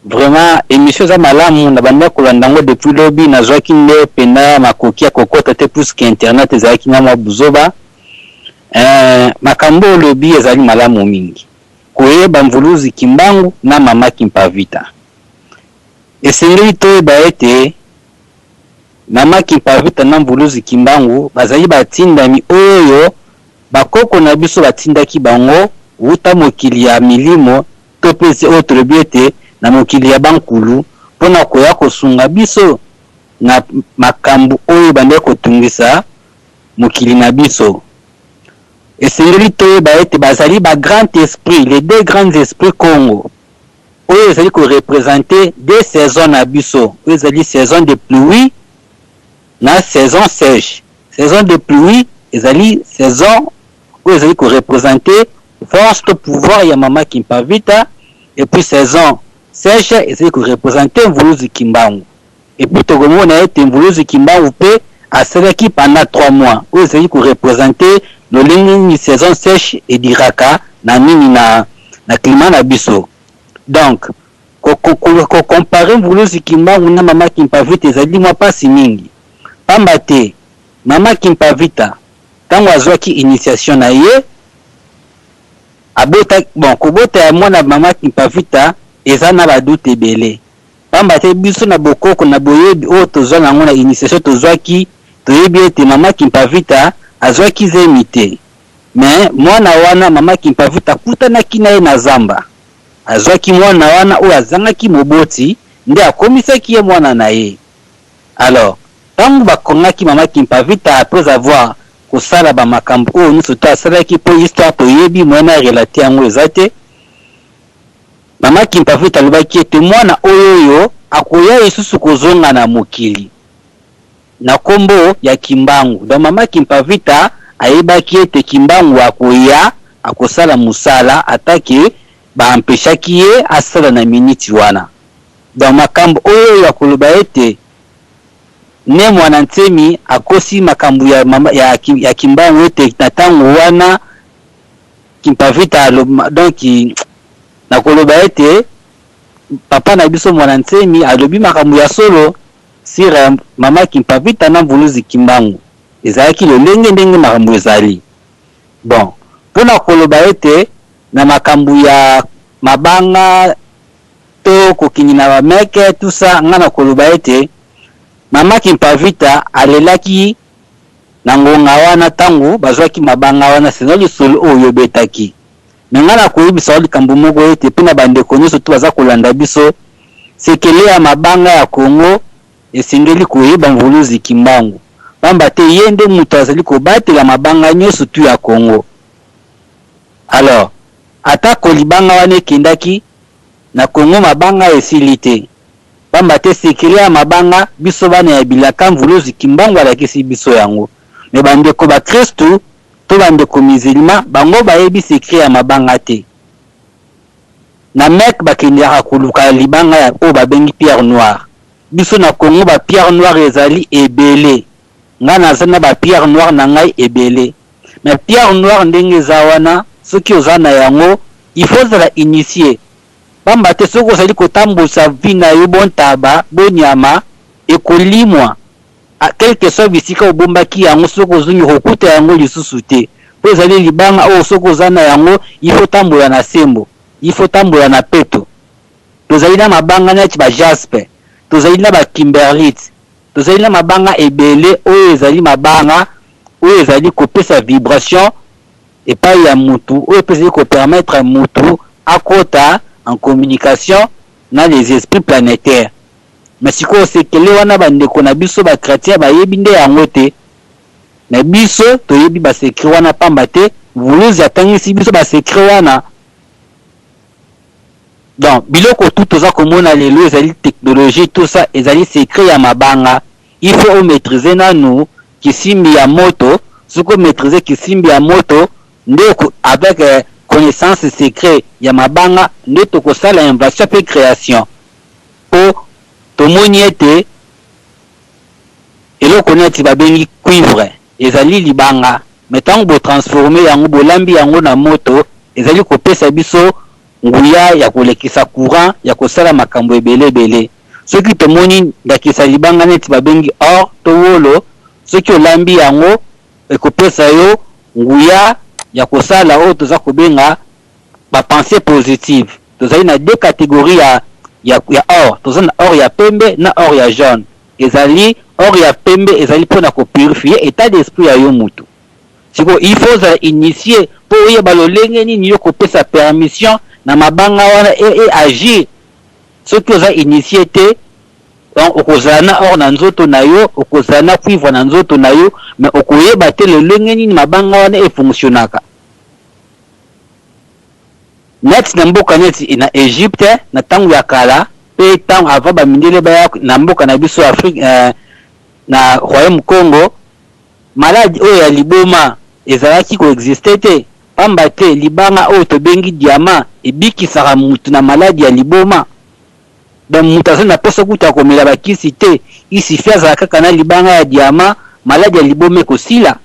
Vraiment émission za malamu na banda kolandango depuis lobby na zwaki nde pena makokia kokota te plus que internet ezalaki ngama buzoba. Makambo lobby ezali malamu mingi koyeba mvuluzi Kimbangu na mama Kimpamvita. Esengeli toyeba ete mama Kimpamvita na mvuluzi Kimbangu bazali batindami oyo bakoko na biso batindaki bango uta mokili ya milimo to pese autre biete na mokili ya bankulu pona koya kosunga biso na makambo oyo bande kotungisa mokili na biso. Esengeli toyeba ete bazali ba grand esprit les deux grands esprits Congo oyo ezali ko représenter deux saisons na biso oyo ezali saison de pluie na saison sèche. Saison de pluie ezali saison oyo ezali ko représenter force de pouvoir ya mama Kimpamvita et puis saison sèche ezali ko représenter mvuluzi Kimbangu et puis togomona ete mvuluzi Kimbangu pe asalaki pendant 3 mois oyo ezali ko représenter lolingi saison sèche et diraka na nini na climat na biso. Donc ko comparer mvuluzi Kimbangu na mama Kimpamvita ezali mwa pasi mingi pamba te mama Kimpamvita tango azwaki initiation na ye abota bon kobota ya mwana mama Kimpamvita eza na badute ebele pamba te biso na bokoko na boyebi oyo tozwa nango na initiation tozwaki toyebi ete mama Kimpamvita azwaki zemi te mais mwana wana mama Kimpamvita kutanaki na ye na zamba azwaki mwana wana oyo azangaki moboti nde akomisaki ye mwana na ye. Alors tangu bakongaki mama Kimpavita après avoir kosala bamakambo oyo nyonso to asalaki mpo histoire toyebi mwana relate yango eza te. Mama Kimpavita alobaki ete mwana oyo akoya lisusu kozonga na mokili na kombo ya Kimbangu. Donc mama Kimpavita ayebaki ete Kimbangu akoya akosala musala atake bampeshaki ye asala na miniti wana. Donc makambo oyo ya koloba ete ne mwana ntemi akosi makambo ya mama ya Kimbangu ete na tango wana Kimpavita donc na koloba ete papa na biso mwana ntemi alobi makambo ya solo sira mama Kimpavita na Mvuluzi Kimbangu ezalaki lolenge ndenge makambo ezali. Bon pona koloba ete na makambo ya mabanga to kokini na bameke tout ça ngana koloba ete mama Kimpavita alelaki na ngonga wana tango bazwaki mabanga wana senoli solo oyo betaki. Ngana koyebisa wali kambo moko ete pina bandeko nyonso to baza kolanda biso sekele ya mabanga ya Kongo esengeli koyeba Mvuluzi Kimbangu pamba te yende mutu azali kobatela mabanga nyonso tu ya Kongo. Alors atako libanga wana ekendaki na Kongo mabanga esili te pamba te sekele ya mabanga biso bana ya bilaka Mvuluzi Kimbangu alakisi biso yango. Me bandeko ba Kristu to bandeko musulman bango bayebi sekre ya mabanga te. Na mek bakendaka koluka libanga ya o babengi pierre noire. Biso na Kongo ba pierre noire ezali ebele. Nga nazana ba pierre noire na ngai ebele. Mais pierre noire ndenge za wana soki ozana yango il faut la initier. Bamba te soko ozali kotambusa vina yo bontaba bonyama ekolimwa. A quelque soit bisika obombaki yango soko zungi kokuta yango lisusu te. Po ezali libanga o soko zana yango il faut tambola na sembo, il faut tambola na peto. Tozali na mabanga neti ba jaspe, tozali na ba kimberlite, tozali na mabanga ebele o ezali mabanga o ezali kopesa vibration epai ya mutu o ezali ko permettre mutu akota en communication na les esprits planétaires. Mais siko sekele wana bandeko na biso ba chrétien bayebi nde yango te. Na biso toyebi ba sekre wana pamba te Mvuluzi atangisi biso ba sekre wana. Donc biloko tout toza komona lelo ezali technologie tout ça ezali secret ya mabanga. Il faut maîtriser nanu kisimbi ya moto, soko maîtriser kisimbi ya moto ndeko avec connaissance secret ya mabanga nde tokosala invention pe création. Po tomoni ete eloko neti babengi cuivre ezali libanga metango bo transformer yango bolambi yango na moto ezali kopesa biso nguya ya kolekisa courant ya kosala makambo ebele. Soki tomoni ndakisa libanga neti babengi or to wolo soki olambi yango ekopesa yo nguya ya kosala o toza kobenga ba pensée positive. Tozali na deux catégories ya or, tozana or ya pembe na or ya jaune. Ezali or ya pembe ezali pona ko purifier état d'esprit ya yo mutu. Siko il faut initier po yeba lolenge nini yo kopesa permission na mabanga wana et agir. Soki oza initier te okozana or na nzoto na yo, okozana cuivre na nzoto na yo, mais okoyeba te lolenge nini mabanga wana e fonctionnaka. Net na mboka neti na Egypte na tangu ya kala pe tangu avant ba mindele ba na mboka na biso Afrique na Royaume Congo maladi oyo ya liboma ezalaki ko exister te pamba te libanga oyo to bengi diamant ebikisaka mutu na maladi ya liboma. Donc mutu azana poso kuta komela bakisi te isi fiaza kaka na libanga ya diamant maladi ya liboma ekosila.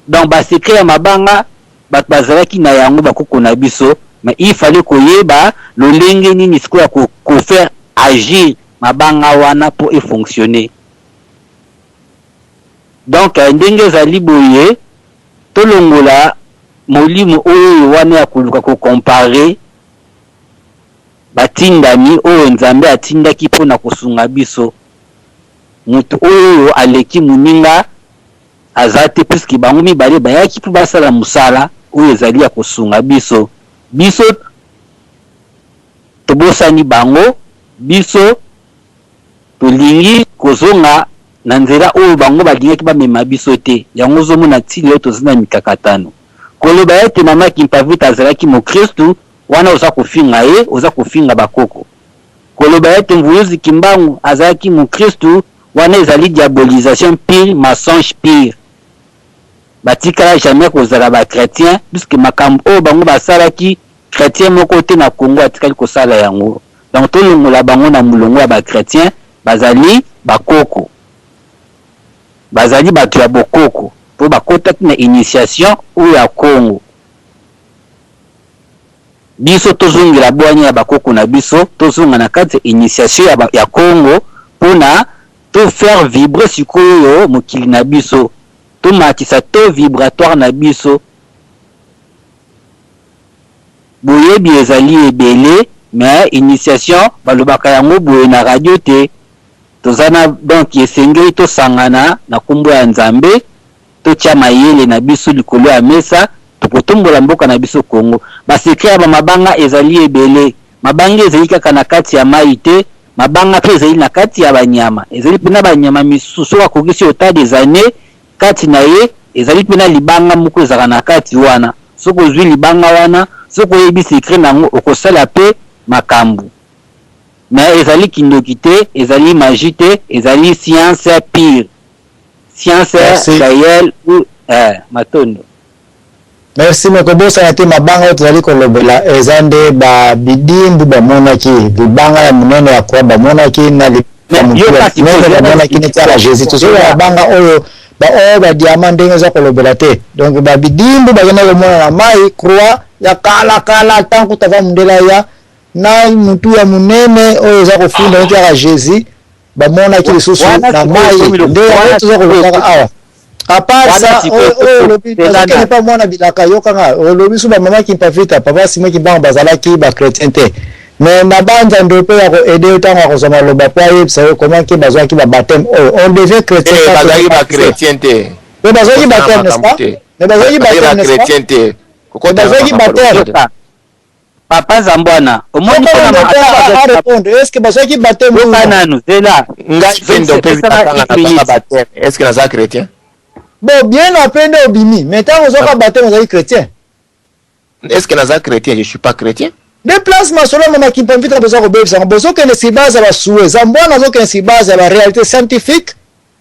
Donc ba secret ya mabanga bazalaki na yango bakoko na biso. Mais il fallait koyeba lolenge nini siko ya ko faire agir mabanga wana pour y fonctionner. Donc ndenge zali boye tolongola molimo oyo wana ya koluka ko comparer batindami oyo Nzambe atindaki pona kosunga biso. Mutu oyo aleki muninga azate puisque bango mibale bayaki po basala musala oyo ezali ya kosunga biso. Biso tobosani bango biso tolingi kozonga na nzela oyo bango balingaki bamema biso te yango ozomona tili oyo tozina mikakatano koloba ete mama Kimpavita azalaki mokristu wana oza kofinga ye oza kofinga bakoko koloba ete Mvuluzi Kimbangu azalaki mokristu wana ezali diabolisation pire mensonge pire batikala jamais kozala ba chrétien puisque makambo oyo bango basalaki chrétien moko te na Congo atikali kosala yango donc tolongola bango na mulongo ya ba chrétien bazali bakoko bazali bato ya bokoko po bakotaki na initiation oyo ya Congo biso tozongela bwanya ya bakoko na biso tozonga na kati initiation ya Congo pona to faire vibrer sikoyo mokili na biso to matisa to vibratoire na biso boyebi ezali ebele mais initiation balobaka yango boye na radio te tozana donc esengeli tosangana na kombo ya Nzambe totia mayele na biso likolo ya mesa tokotombola mboka na biso Congo basekre ya mabanga ezali ebele mabanga ezali kaka na kati ya mai te mabanga pe ezali na kati ya banyama ezali pena banyama misusu akokisi ota des années kati na ye ezali pena libanga moko ezaka na kati wana soko ozwi libanga wana soko yebi sekre nango okosala pe makambu mais ezali kindoki te ezali magie te ezali science pire science réelle ou matondo. Merci Mekobosa na te mabanga tozali kolobela ezande ba bidimbu ba monaki libanga ya munene ya kwa ba monaki na libanga monaki ne tala Jésus to ya banga oyo ba diamant ndenge za kolobela te donc ba bidimbu ba gena mona na mai croix ya kala tanku tava mundela ya na mutu ya munene oyo za kofunda ne tala Jésus ba monaki lisusu na mai ndenge to za kolobela awa apart ça le pas moi na bilaka yokanga le biso ba mama Kimpavita papa Simon Kimbangu bazalaki ba chrétien te mais na banza ndope ya ko aider tango ko soma loba pa yebisa comment ki bazwaki ba baptême on devait chrétien bazalaki ba chrétien te mais bazwaki baptême n'est-ce pas mais bazwaki baptême chrétien te ko bazwaki baptême papa Zambwana omoni ko répondre est-ce que bazwaki baptême kananu zela ngai fendo pe baptême est-ce que naza chrétien. Bon, bien après de Obimi, maintenant on va battre les chrétiens. Est-ce que Nazar chrétien? Je ne suis pas chrétien. Déplacement selon Mama Kimpavita besoin de besoin. Besoin que les bases à la souhait. Zambon n'a aucun base à la réalité scientifique.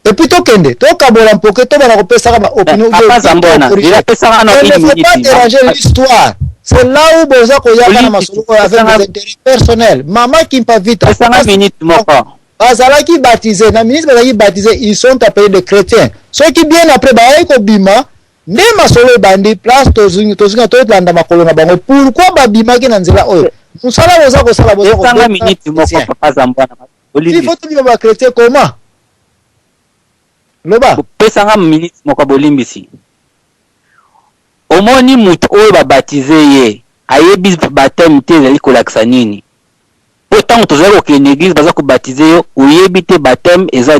Et puis to kende, to kabola mpoke, to bana kopesa kama opinion. Papa Zambona, il a fait ça en opinion. Il ne faut pas déranger l'histoire. C'est là où besoin qu'on y a dans ma solution avec des intérêts personnels. Mama Kimpavita. C'est 5 minutes mon pas. Bazalaki baptisé, na ministre bazalaki baptisé, ils sont appelés des chrétiens. Ceux qui bien après baïko bima, ne masolo bandi place tozungi to landa makolo na bango. Pourquoi babima ki na nzela oyo? Musala boza ko sala boza ko. 5 minutes mo papa Zambwana. Il faut te dire ba chrétien comment? Loba. Pesa 5 minutes mo ka bolimbisi. Omoni mutu oyo ba baptisé ye, ayebi baptême te ezali kolakisa nini? Autant que tu as une église, tu as baptisé, ou tu baptême, et tu as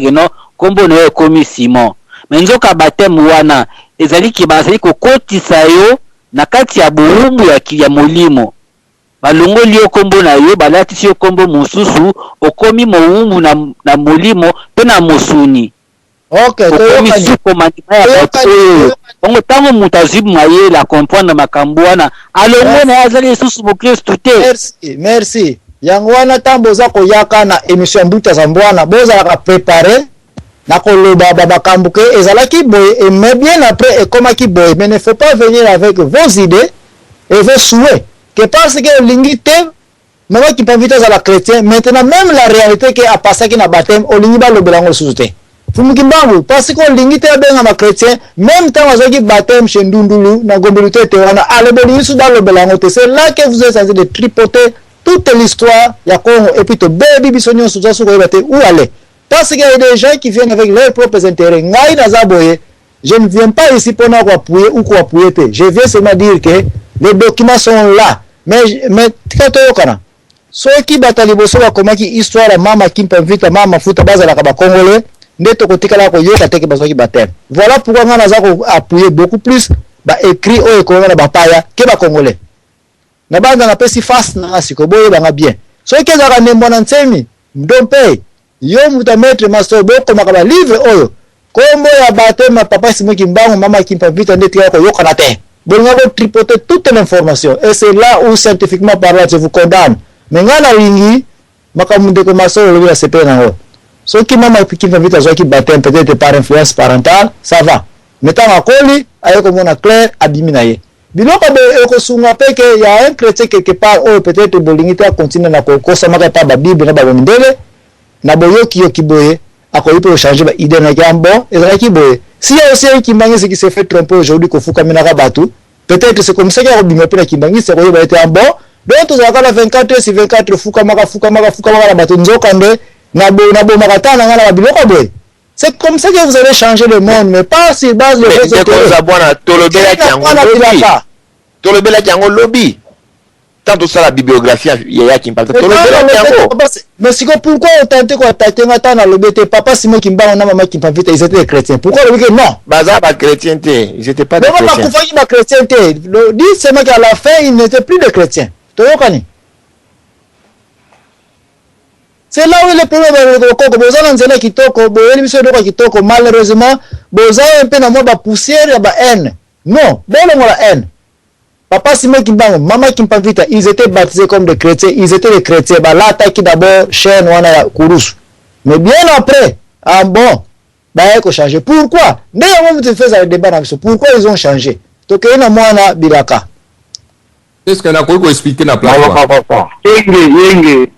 dit kombo no komi Simon. Mais nous avons baptême wana, ezali ki basali ko kotisa yo na kati ya buhumbu ya molimo. Balongo liyo kombo na yo, balatisi yo kombo mususu, okomi mohumbu na molimo, pe na mosuni. Ok, okomi suko mandima ya baptême. Ongo tango mutazibu maye la comprendre makambo wana alongo na azali susu mo Kristo te. Merci. Yango wana tambo za koyaka na émission Mbuta za Mbwana boza ka préparer na koloba babakambu ke ezalaki boye et mais bien après et comment qui boye mais ne faut pas venir avec vos idées et vos souhaits que parce que lingite Mama Kimpavita za la chrétien maintenant même la réalité que a passé qui na baptême o lingi ba lobelango susuté. Fumukimbangu parce que lingite benga ma chrétien même temps azaki baptême chez Ndundulu na gombelute te wana alebeli su dans le belango te c'est là que vous êtes censé de tripoter toute l'histoire ya Congo et puis to baby bisonyo suza su ko yebate où aller parce qu'il y a des gens qui viennent avec leurs propres intérêts ngai na zaboye je ne viens pas ici pour na ko appuyer ou ko appuyer te je viens seulement dire que les documents sont là mais kato yokana ceux qui batali boso ba komaki histoire ya Mama Kimpavita Mama Futa bazala ka ba congolais ndeto kotikala ko yoka teke bazoki baptême. Voilà pourquoi on a appuyer beaucoup plus ba écrit au école na bapaya que ba congolais. na banda na pesi face na siko boye banga bien so keza ka nembo na nsemi ndompe yo muta mettre master boko makaba livre oyo kombo ya batema papa Simon Kimbangu mama Kimpavita ndeti yako yoka na te bonga go tripoter toute l'information et c'est là où scientifiquement parlant je vous condamne mais ngana wingi makamunde ko master le la CP na ho so ki mama Kimpavita zo ki batema peut-être par influence parentale ça va mettant à coli ayeko mona clair abimina ye biloko be ekosunga peke ya un chrétien quelque part ou peut-être bolingita continue na kokosa maka pa ba bible na ba ndele na boyoki yo kiboye akoyipo changer ba idée na gambo ezala kiboye si y a aussi un Kimbangi qui s'est fait tromper aujourd'hui ko fuka minaka batu peut-être c'est comme ça qu'il y a bimé pe na Kimbangi c'est ko ba été en bon donc to za kala 24 sur 24 fuka maka na batu nzokande na bo makatana ngala ba biloko boye. C'est comme ça que vous allez changer le monde, mais pas sur base de vos Tolobela Kiango lobby. Tant tout ça la bibliographie, il y a qui me parle. Mais c'est pourquoi on tentait quoi attaquer maintenant dans le BT papa Simon Kimbangu na maman Kimpavita ils étaient des chrétiens. Pourquoi le week-end non? Baza pas chrétienté, ils étaient pas des chrétiens. Mais pas chrétienté. Le dit c'est qu'à la fin ils n'étaient plus des chrétiens. Toyokani. C'est là où le problème est bozana nzela kitoko boyeli biso ndoko kitoko malheureusement bozana un peu na mwa ba poussière ya ba haine. Non, bolo la haine. Papa Simon Kimbangu, maman Kimpavita, ils étaient baptisés comme des chrétiens, ils étaient des chrétiens. Bah là qui d'abord chaîne wana ya Kurus. Mais bien après, ah bon, bah il faut changer. Pourquoi? D'ailleurs moi tu fais un débat avec ça. Pourquoi ils ont changé? Donc il y a mwana bilaka. Est-ce qu'on a quoi expliquer na place? Yenge.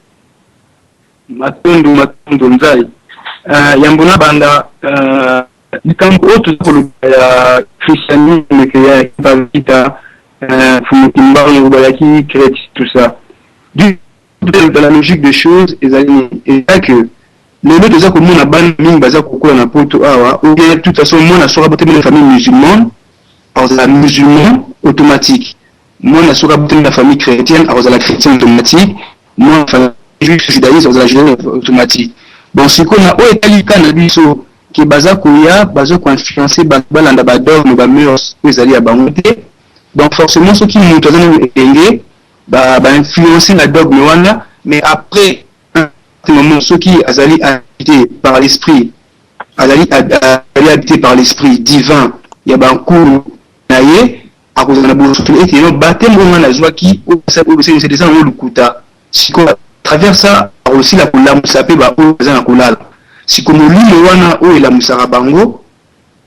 Matundu nzai yambona banda nikambo otu ya christianisme que ya Kimpavita Kimbangu bayaki chrétien tout ça dans la logique des choses et ça que le lieu déjà comme on a ban ming baza kokola na poto awa ou bien de toute façon moi na sora boté la famille musulmane alors la musulman automatique moi na sora boté la famille chrétienne alors la chrétienne automatique moi judaïsme aux agents automatiques. Bon, ce qu'on a au Italie cannabis qui baza koya baza ko influencer balanda ba dogme ba mœurs les alliés à bamonter. Donc forcément ceux qui montent dans le ba influencer la dogme wana mais après un moment ceux qui azali habité par l'esprit habité par l'esprit divin il y a ba cours naie à cause de la bourse et qui ont battu mon na joie qui c'est des gens au lukuta travers ça aussi la couleur musapé ba o za na kulala si comme lui wana o la musara bango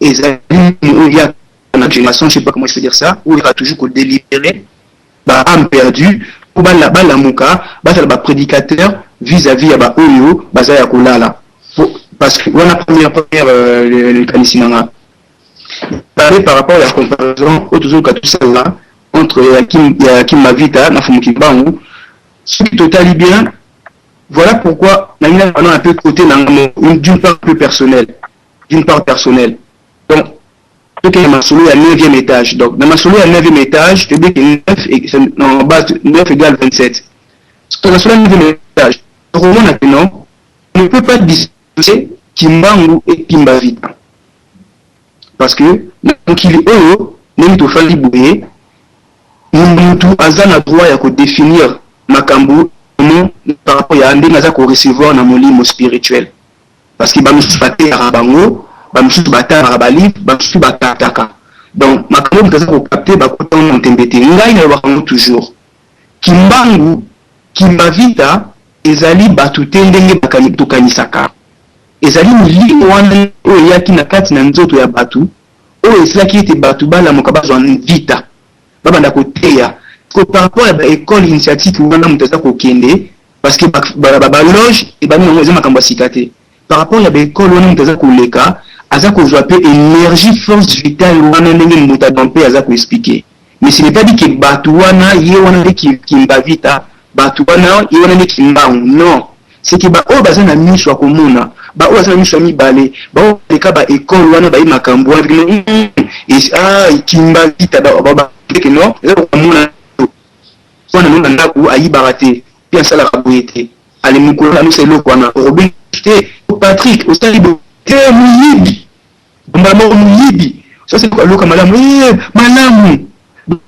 et ça il y a une génération je sais pas comment je peux dire ça où il va toujours que délibérer ba âme perdue pour ba la muka ba la prédicateur vis-à-vis ya ba oyo ba za ya kulala parce que wana première le kanisinanga par rapport à la comparaison autour de tout ça là entre Kimpavita na Kimbangu ce qui totalement bien. Voilà pourquoi nous avons un peu de côté d'une part plus personnelle. Donc, il ma solo à 9e étage. Donc, dans ma solo à 9e étage, je dis que 9 en base 9 égale 27. Dans ma solo à 9e étage, maintenant, on ne peut pas dissocier Kimbangu et Kimpavita. Parce que, donc il est heureux, nous tout faire libérer, nous tout à droit à définir makambu par rapport à andi naza ko recevoir na molimo spirituel parce que ba musu baté arabango ba musu bata arabali ba musu batataka donc makambu naza ko capter ba ko ton tembete ngai na ba toujours Kimbangu Kimpavita ezali batute ndenge bakani tokanisaka ezali molimo wana oyo yaki na kati na nzoto ya batu oyo esilaki ete batu bala mokabazo vita babanda koteya par rapport à l'école initiative où on a monté ça kokende parce que ba loge et ba nous makambo sikate par rapport à l'école on a monté ça koleka aza ko joaper énergie force vitale wana ndenge muta domper aza ko expliquer mais ce n'est pas dit que batuana yewana qui Kimpavita batuana yewana qui Kimbangu non c'est que ba o bazana miso akomona ba o bazana miso mi balé ba o leka ba école wana ba makambo et Kimpavita ba que non akomona on a un ndako ayibaraté bien ça la raboyete allez mukula nous c'est le kwana Robin Patrick au stade muyibi mbamo muyibi ça c'est quoi le kamala malamu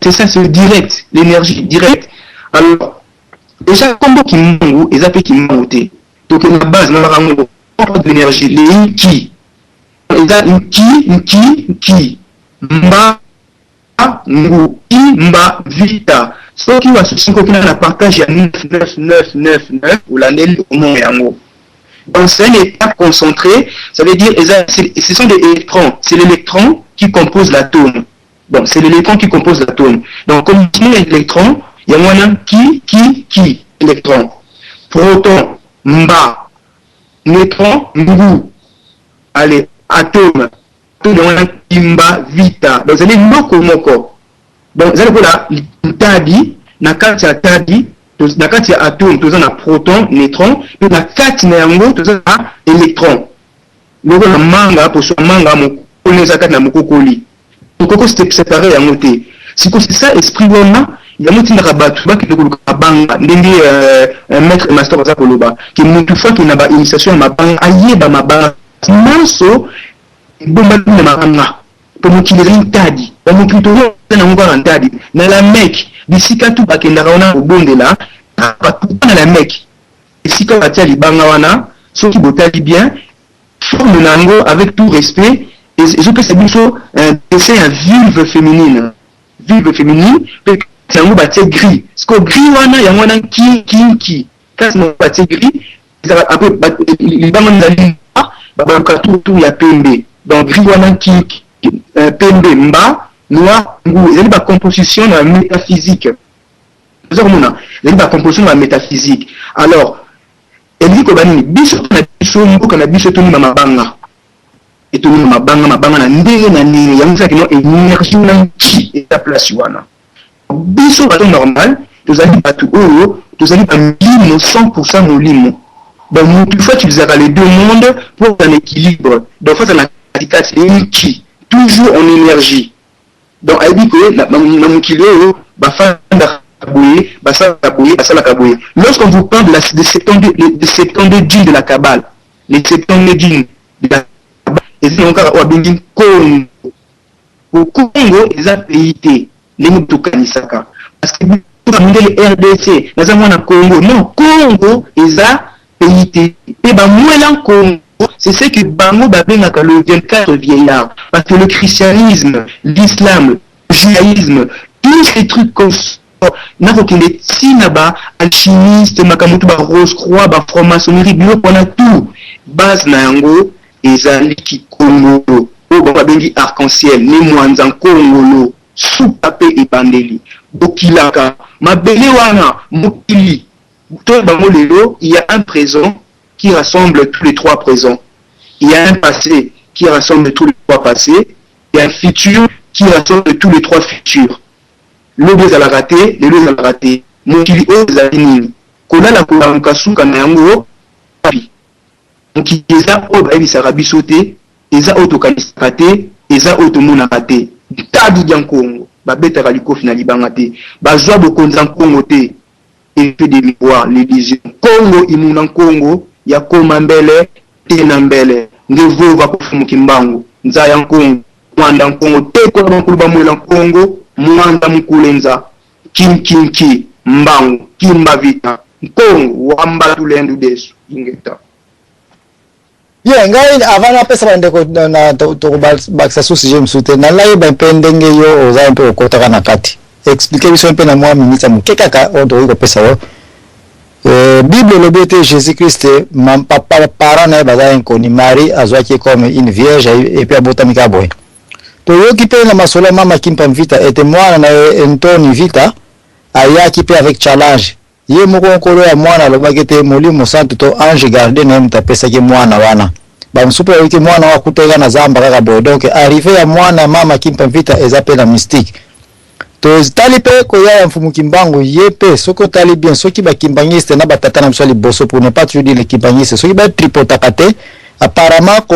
c'est ça c'est direct l'énergie directe Alors, déjà, combo qui mangue, ils appellent qui mangue. Donc, la base, nous avons de l'énergie, les qui. Ils ont qui, mba, ngu, qui, mba, vita. Ce qui va se sentir dans la partage, il y a 9, ou l'année, au moins, yango. Donc, c'est un état concentré, ça veut dire, ce sont des électrons. C'est l'électron qui compose l'atome. Donc, c'est l'électron qui compose l'atome. Donc, comme l'électron, il y a moyen qui, électron. Proton, mba, neutron, ngu. Allez, atome, il y a moyen qui, mba, vita. Donc, c'est les moko. Donc, c'est là, tadi, na kati ya tadi, na kati ya atome, toza na proton, neutron, et na kati na yango, toza na électron. Donc, na manga, pour ce manga, moko, kati na mokokoli. Mokoko c'était séparé yango te. C'est ça, esprit wana, yango tina kabatu, ba ki tokoluka mabanga, ndenge maître et master za koloba, ki mutu fois ki na ba initiation ya mabanga, ayeba mabanga, manso, bomba na mabanga. Pour mukileza ntadi, ba mukito na ngwa ntadi, na la mec, bisika tu bakenda kaona obondela, ba na la mec. Bisika batia libanga wana, soki botali bien, forme nango avec tout respect. Et je peux c'est un vulve féminine. Vulve féminine, c'est un bâti gris. Ce que gris, il y a un qui. Quand c'est un bâti gris, les bancs il y a PMB. Donc gris, qui PMB, mba, noir, ngou. Il y a une composition de la métaphysique. Il y a une composition de la métaphysique. Alors, elle dit que biso na biso toni mabanga. Et tout le monde mabanga na ndenge na nini yango ça que énergie na qui est la place wana biso bato normal tozali bato oyo tozali ba limo 100% molimo donc une fois tu les as les deux mondes pour un équilibre donc face à la qualité qui toujours en énergie donc elle dit que na mokili oyo ba fanda kaboye ba sala kaboye lorsqu'on vous parle des 72 djinns de la Kabbale les 72 djinns de la et c'est encore au Congo. Au Congo, ils ont payé les Mutukanisaka. Parce que les RDC, nous avons un Congo. Non, Congo, ils ont payé. Et ben, moi, Congo, c'est ce que Bango Babengaka le 24 vieillard. Parce que le christianisme, l'islam, le judaïsme, tous ces trucs comme ça, nous avons les Tsinaba, alchimistes, Makamutu, Rose-Croix, franc-maçonnerie, on a tout. Base Nango. Ezali ki Congo, o baba bengi arc-en-ciel, ni mwanza Congo, soupape et bandeli. Bokilaka, mabele wana, mokili. Toi, Bamolelo, il y a un présent qui rassemble tous les trois présents. Il y a un passé qui rassemble tous les trois passés. Il y a un futur qui rassemble tous les trois futurs. Le deux à la raté, les deux à la raté. Mokili o zalinini. Kola la kola mkasuka na yango, papi. Donc, ils ont été sauté, ils ont été raté, ils ont été raté. Tadi dans Congo, babeta kaliko finali bangate, bazwa bokonza Congo te, et fait des mémoires, les visions. Congo imuna Congo, ya koma mbele, tena mbele, ngevo va kufumu kimbangu, nzaya Congo, mwanda Congo, te kwa mkuluba mwela Congo, mwanda mkulenza, kim, mbangu, kimba vita, Congo, wamba tulendu desu, ingeta. Yeah, ngai avant pesa bandeko na to baksa sujet msute na live mpe ndenge yo oza mpe okotaka na kati expliquer biso mpe na mwa minute mukeka ka odo iko pesa wo Bible le beauté Jésus Christ mam papa parent na baza inkoni Marie azwaki comme une vierge et puis abotamika boy to yo ki pe na masolo mama kimpa mvita ete mwana na Anthony Vita ayaki pe avec challenge ye moko nkolo ya mwana lobaki te molimo santo to ange garde na mtapesa ke mwana wana ba msupe wiki mwana wa kutega na zamba kaka boy donc arrivé ya mwana mama kimpa vita ezape na mystique to tali pe ko ya mfumu kimbangu yepe soko tali bien soki ba kimbangiste na batata na msali boso pour ne pas tuer les kimbangiste soki ba tripotakate apparemment ko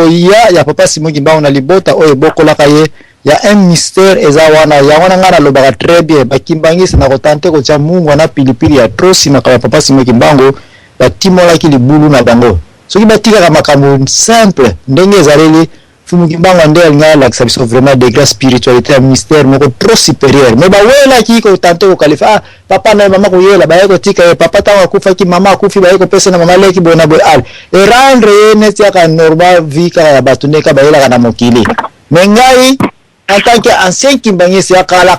ya papa Simon Kimbangu na libota o ebokola kaye ya un mystère ezawana ya wana ngana lobaka très bien bakimbangisi na kotante ko tia mungu na pilipili ya trosi makaba papa Simon Kimbangu batimola ki libulu na bango soki batika ka makambo simple ndenge ezaleli Fumukimbango ndel ngala que vraiment des grâces spiritualité un mystère moko trop supérieur mais ba wela ki ko tanto ko kalifa papa na mama ko yela ba ko tika papa tawa kufa ki mama kufi ba ko pesa na mama leki bona boy al e rendre ne tia ka normal vie ka batune ka ba yela kana mokili mais ngai en tant que ancien kimbangisi ya kala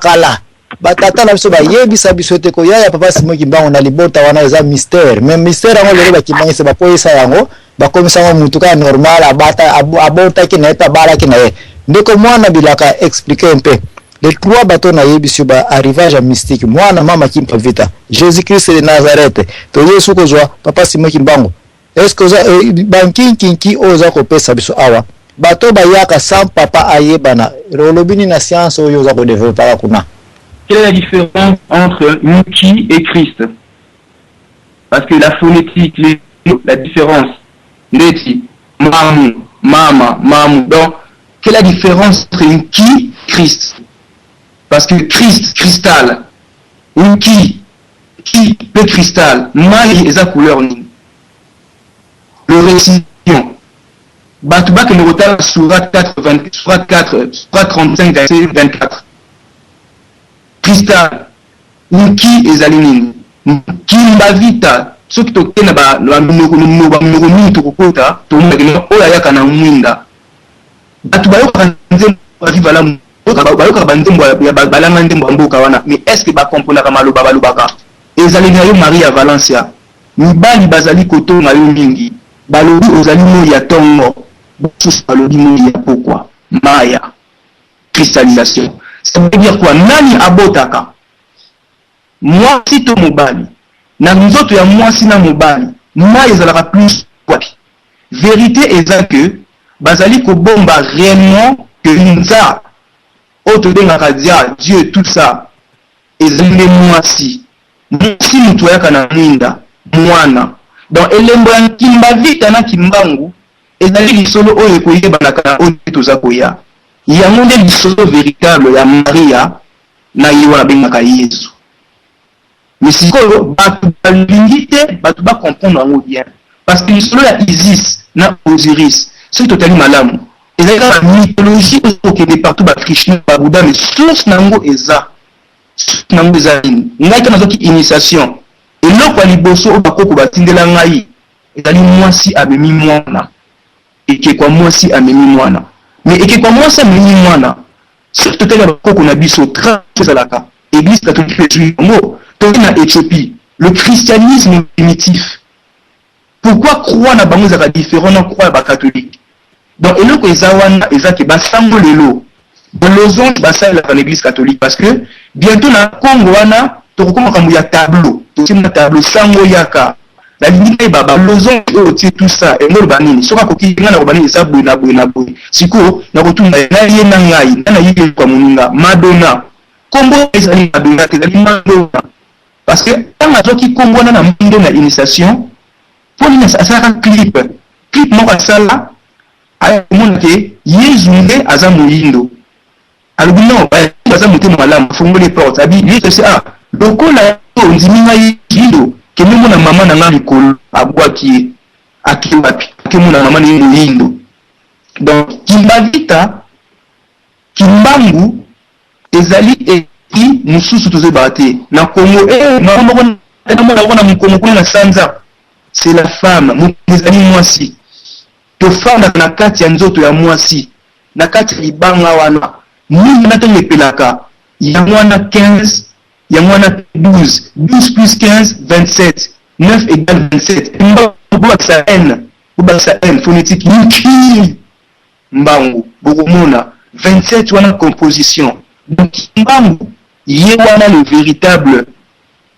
batata na biso ba yebisa biso te ko ya papa Simon Kimbango na libota wana eza mystère mais mystère ngo lelo ba kimbangisi ba koisa yango bakomisa ngo mutuka normal abota ki na eta bala ki na ye ndeko mwana bilaka expliquer un peu les trois bateaux na yebisi ba arrivage mystique mwana mama kimpa vita Jésus Christ de Nazareth to Yesu ko joa papa Simon Kimbango est-ce que banking kinki oza ko pesa biso awa bateau ba yaka sans papa ayebana rolobini na science oyo za ko développer kuna. Quelle est la différence entre Nki et Christ? Parce que la phonétique, la différence, Neti, Mamu, Mama, Mamu. Donc, quelle est la différence entre Nki et Christ? Parce que Christ, cristal, Nki, qui le cristal, Mali et sa couleur. Le récipient. Batouba que nous retard Surat 35, verset 24. Cristal, Nki et Zalinin, Kimbavita, ce qui toque na ba no to kokota to ngena ola yaka na mwinda. Batouba yo kanze baziva la bayoka banzembo ya balanga ndembo mboka wana mais est-ce que ba comprendre maloba balobaka ezalina yo Maria Valencia mibali bazali kotonga yo mingi balobi ozali mo ya tongo bosus balobi mo ya pourquoi maya cristallisation. Ça veut dire quoi? Nani abotaka moi si to mobali na nzoto ya moi si na mobali moi ezalaka plus wapi vérité est que bazali ko bomba réellement que nza autre denga Dieu tout ça ezali moi si mutu yaka na mwinda mwana donc elembo ya kimba vita na kimbangu ezali lisolo oyo koyeba na oyo toza koya yango nde lisolo véritable ya Maria na yiwa na bengaka Yesu mais sikoyo batu balingi te batu ba comprendre yango bien parce que lisolo ya Isis na Osiris c'est totalement malamu ezali la mythologie okende partout ba Krishna ba Bouddha mais source nango eza ngai kana zoki initiation eloko ya liboso bakoko batindela ngai ezali mwasi amemi mwana eke kwa mwasi amemi mwana mais eke kwa mwasi amemi mwana surtout tena bakoko na biso transalaka église catholique juive to na Éthiopie le christianisme primitif pourquoi croire na bango zaka différent na croire ba catholique donc eloko ezawana ezaki basango lelo bolozon basala dans l'église catholique parce que bientôt na Congo wana tokoma kambu ya tableau totima tableau sango yaka la limite baba lozon otie tout ça et ngolo banini soka koki ngana ko banini sa boy na boy siko na kotunda na ye na ngai na yike kwa muninga Madonna kombo ezali Madonna ezali Madonna parce que tant azoki kombo na mundo na initiation pour ni ça clip moko sala ay monke yezunge aza moyindo alubino baza mutema malamu fungole porte abi lui c'est lokola ondiminga yindo ke memo na mama na ngami kolo abwaki akiwapi ke mona mama ni moyindo donc kimbavita kimbangu ezali eki mususu tozebate na Congo na mkongo kuna na sanza c'est la femme ezali mwasi to fanda na kati ya nzoto ya mwasi na kati libanga wana mimi natonge pelaka ya mwana 15 ya mwana 12 plus 15 27 9 égale 27 mbaba n phonétique niki mbangu bokomona 27 wana composition donc mbangu ye wana le véritable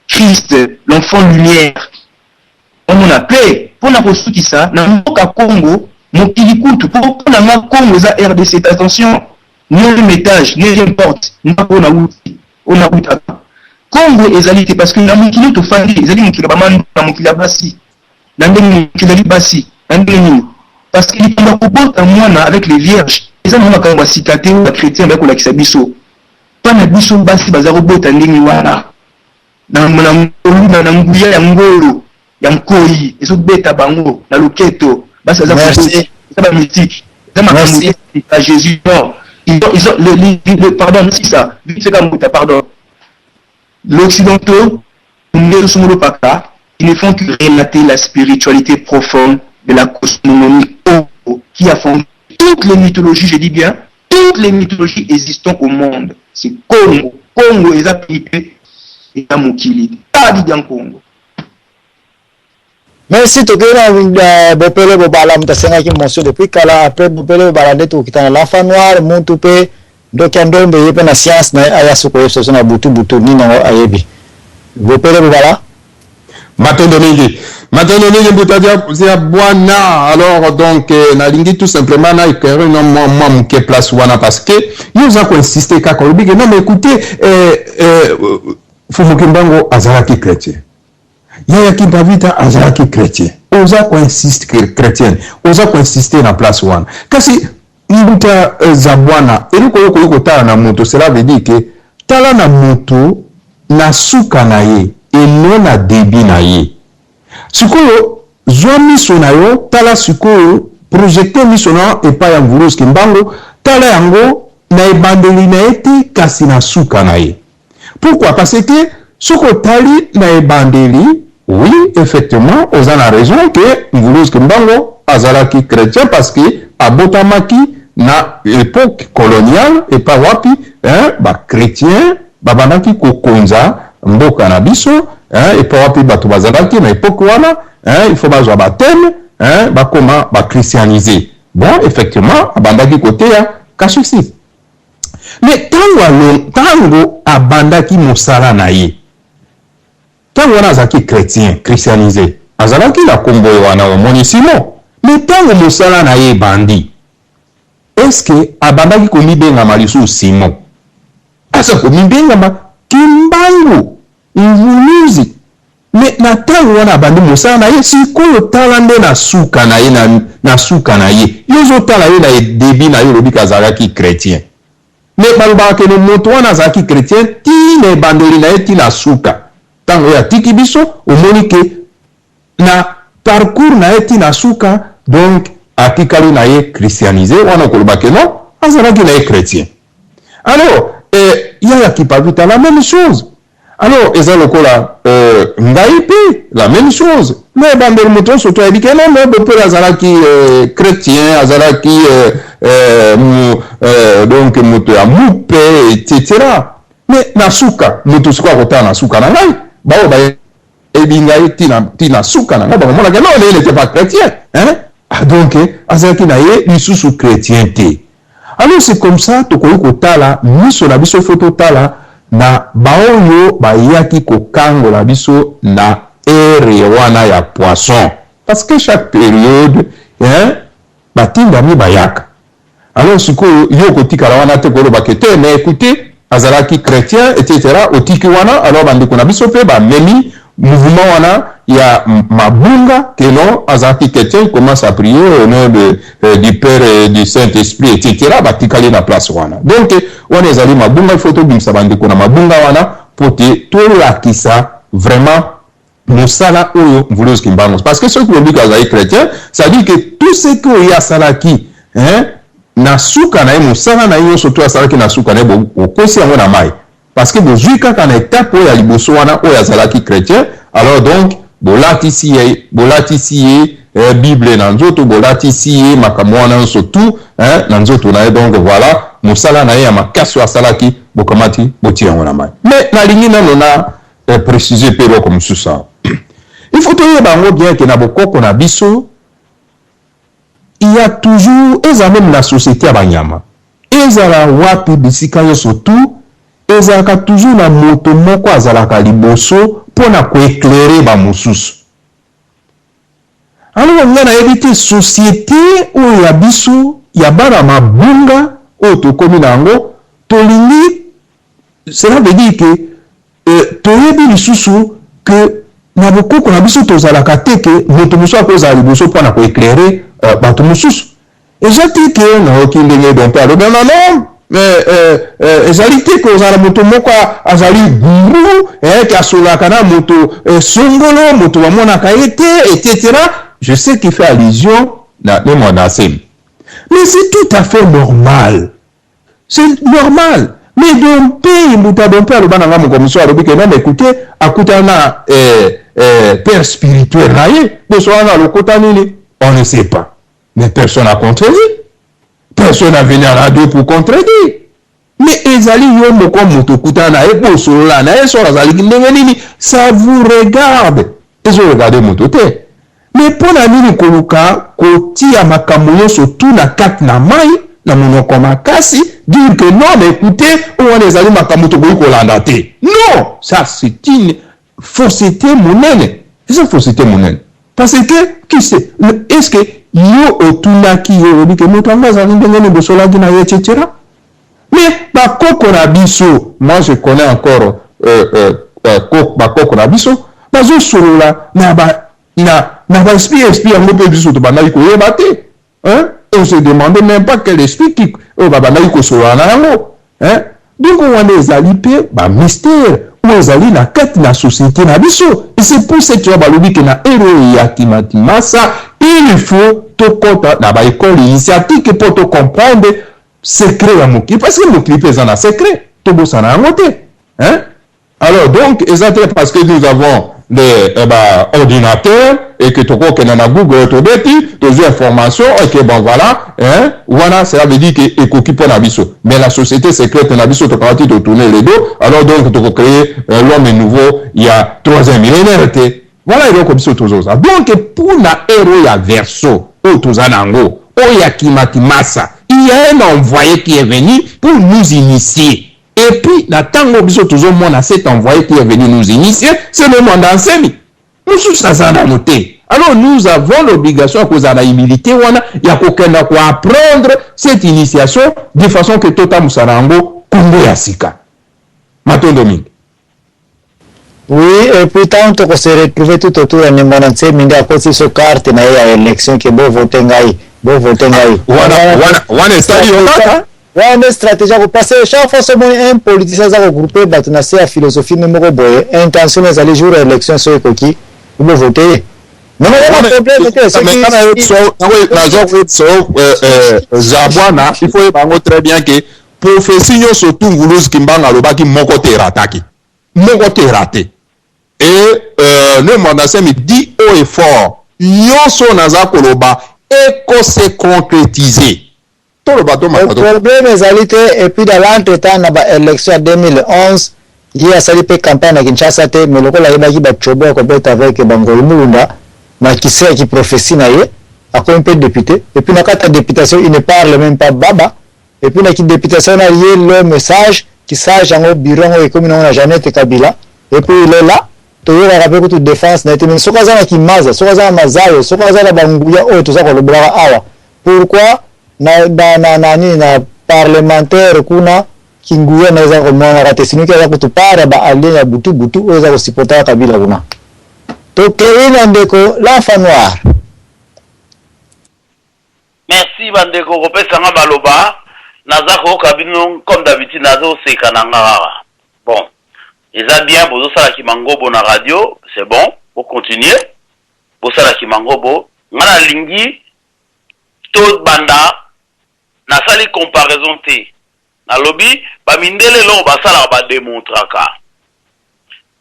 Christ l'enfant lumière on a paix pour na kosukisa na mboka Congo mokili kutu pour na ma Congo za RDC attention 9e étage 9e porte on a Congo ezali parce que na mokili to fandi ezali mokili ba manu na mokili basi na ndenge mokili basi na ndenge parce que il va kobota mwana avec les vierges ezali mwana ka basikate ou chrétien ba ko la kisabiso pas na biso basi bazaro bota ndenge wana na nguya ya ngolo ya nkoi ezobeta bango na loketo basi za ba mythique Merci. À Jésus, non. Ils ont pardon, c'est ça. Pardon. L'Occidentaux, ils ne font que relater la spiritualité profonde de la cosmogonie qui a fondé toutes les mythologies, je dis bien, toutes les mythologies existant au monde. C'est Congo. Congo est appelé et à Mukili. Pas dit dans Congo. Merci tokena bopele bobala mtasenga ki mention depuis kala après bopele bobala ndeto kitana l'enfant noir muntu pe ndokandombe yepe na science na ayasuko yeso na butu ni na ayebi bopele bobala Matondo mingi mbutadia zia bwana. Alors donc nalingi tout simplement na ikere non moi mke place wana parce que ils ont insisté ka ko bige non mais écoutez Fumukimbango azalaki chrétien. Yaya Kimpavita azalaki chrétien. Oza ko insiste chrétien. Oza ko insister na place wana. Kasi mbuta zabwana eliko yoko tala na moto, cela veut dire que tala na moto na suka na ye et non na debi na ye. Sikoyo zwa miso na yo tala sikoyo projecte miso na epa ya Mvuluz Kimbangu tala yango na ebandeli na eti kasi na suka na ye. Pourquoi? Parce que soko tali na ebandeli, oui, effectivement, on a la raison que Mvuluz Kimbangu azalaki chrétien parce que abotamaki na époque coloniale et pas wapi, ba chrétien, babandaki kokonza mboka na biso, et pas wapi bato bazalaki na époque wana, il faut bazwa baptême, ba comment ba christianiser. Bon, effectivement, abandaki côté ya kasuksi. Mais tango abandaki mosala na ye, tango wana azalaki chrétien, christianisé, azalaki la kombo wana omoni Simon. Mais tango mosala na ye bandi, est-ce que abandaki komibengama lisusu Simon? Asa komibengama Kimbangu, Mvuluzi. Mais na tango wana abandi mosala na ye, sikoyo tala nde na suka na ye na suka na ye. Yozo tala ye na debi na ye lobika azalaki chrétien. Mais balobaka ke moto wana azalaki chrétien ti na ebandeli na ye ti na suka. Tango ya tiki biso omoni ke na parcours na ye ti na suka, donc atikali na ye christianisé wana koloba ke non azalaki na ye chrétien. Alors Yaya Kimpavita la même chose. Alors eza lokola ngai pe la même chose. Mais bandeli moto soto ayebi ke non mais bope azalaki chrétien, azalaki donc moto ya mupe etc. Mais na suka moto sikoyo akotala na suka na ngai bao ba ebingai tina suka na ngai bakomona ke non il n'était pas chrétien, donc azalaki na ye lisusu chrétien te. Alors c'est comme ça tokoki kotala miso na biso fo totala na baoyo bayaki kokangola biso na ere wana ya poisson, parce que chaque période batindami bayaka. Alors sikoyo yo kotikala wana te koloba ke te, mais écoutez azalaki chrétien etc. otiki wana, alors bandeko na biso pe bamemi mouvement wana ya mabunga que non azalaki chrétien, il commence à prier au nom du Père et du Saint-Esprit etc. batikali na place wana. Donc wana ezali mabunga, il faut tobimisa bandeko na mabunga wana pote tolakisa vraiment mosala oyo Mvuluz Kimbangu, parce que ceux qui lobika azali chrétien, ça dit que tout ce que oyo asalaki na suka na ye mosala na ye surtout asalaki na suka na ye okosi yango na mai, parce que bozwi kaka na étape oyo ya liboso wana oyo azalaki chrétien. Alors donc bolatisi ye Bible na nzoto, bolatisi ye makambo wana surtout na nzoto na ye. Donc voilà mosala na ye ya makasi asalaki bokamati botia yango na mai. Mais nalingi nano na préciser pe eloko mosusu awa. Il faut toyeba yango bien ke na bokoko na biso il y a toujours, eza même la société ya banyama ezala wapi bisika nyonso tout, ezalaka toujours na moto moko azalaka liboso mpona koéclairer bamosusu. Alors nga nayebi te société oyo ya biso ya bana mabunga oyo tokomi na yango tolingi, cela veut dire que toyebi lisusu que na bokoko na biso tozalaka te ke moto mosusu akozala liboso mpona koéclairer bato mosusu. Eza te ke nayoki ndenge dompe alobi non ezali te ke ozala moto moko azali guru ke asolaka na moto songolo moto bamonaka ye te etc. Je sais qu'il fait allusion na monasem. Mais c'est tout à fait normal. C'est normal. Mais donc, pays, Moutadompe, le bananga, mon commission, a dit que non, mais écoutez, à Koutana, père spirituel, on ne sait pas. Mais personne n'a contredit. Personne n'a venu à la radio pour contredire. Mais Ezali Yomo comme Motokutana et Bosolana et Sorazali, ça vous regarde. Et je regarde Motote. Mais pour la mine Koluka, Koti à Makamoyo, surtout la 4 na mai, na monoko makasi, dire que non, mais écoutez, on les allume Makamoto Kolandate. Non, ça c'est une fausseté monnaie. C'est une fausseté monnaie. Parce que, qui sait, est-ce que yo otunaki yo dit que Motanga Zalindengene Bosolagi na etc. Mais Bakoko Nabiso, moi je connais encore Bakoko Nabiso, bazo solola na ba esprit en peu biso to bana ko yebate. Hein? On se demandait même pas quel esprit qui ba bana ko solola na yango. Hein? Donc on est alipé ba mystère. On est na kati na société na biso. Et c'est pour ça que tu balobi que na héros ya timatimasa, il faut to compte na ba école initiatique pour te comprendre secret à Moki. Parce que Moki est un secret. Tout le monde a noté. Hein? Alors, donc, exactement parce que nous avons des ordinateurs et que tout le monde a Google, tout les informations, et que bon, voilà, hein? Voilà, cela veut dire que occupe un abisso. Mais la société secrète, un abisso, tu as de tourner les dos. Alors, donc, tu as créé l'homme nouveau, il y a 3e millénaire. Voilà, il y a comme ça, toujours ça. Donc, pour la héros, il y a verso, ou tout ça, nango, ou il y a kimatimasa. Il y a un envoyé qui est venu pour nous initier. Et puis, la tango biso toujours mon cet envoyé qui est venu nous initier, c'est le monde enseigne. Nous sommes ça dans noté. Alors, nous avons l'obligation à cause de la humilité, il y a qu'aucun à apprendre cette initiation de façon que Tota Moussarango Kongo Yasika. Maton Dominique. Oui, et puis tant qu'on se retrouve tout autour de Nimonanse, mais à cause de ce carte, il y a une élection qui est beau voter ngaï. Bon voter ngaï. One stratégie parce que chaque fois que un politicien a regroupé battre sa philosophie numéro boy intention les aller jour élection sur coquille pour voter. Non mais le problème c'est que Zabwana il faut bango très bien que profession surtout nguluzi kimbanga lobaki moko te rataki. Moko te raté. Et le mandat me dit haut et fort nyonso naza koloba et se concrétiser. Le problème est et puis dans l'entretemps dans l'élection 2011 il y a sali pe campagne à Kinshasa te mais le ko la yebaki ba chobo ko beta avec Bango Mulunda ma qui sait qui prophétie na ye a comme peu député et puis na kata députation il ne parle même pas baba et puis na qui députation na lié le message qui sage en bureau et comme on a Jeannette Kabila et puis il est là to yela rappel toute défense na été mais sokaza na kimaza sokaza na mazayo sokaza na banguya o tout ça ko le bra awa pourquoi na parlementaire kuna kinguya naweza kumwona katesini kwa kutupara ba alien ya butu weza kusipota Kabila kuna to Kevin Ndeko l'enfant noir. Merci bandeko kopesa nga baloba nazako kabino comme d'habitude nazo sekananga. Bon, eza bien bozo sala kimangobo na radio, c'est bon, pour continuer. Bozo sala kimangobo ngana lingi to banda na sali comparaison te na lobby ba mindele lo basala ba démontraka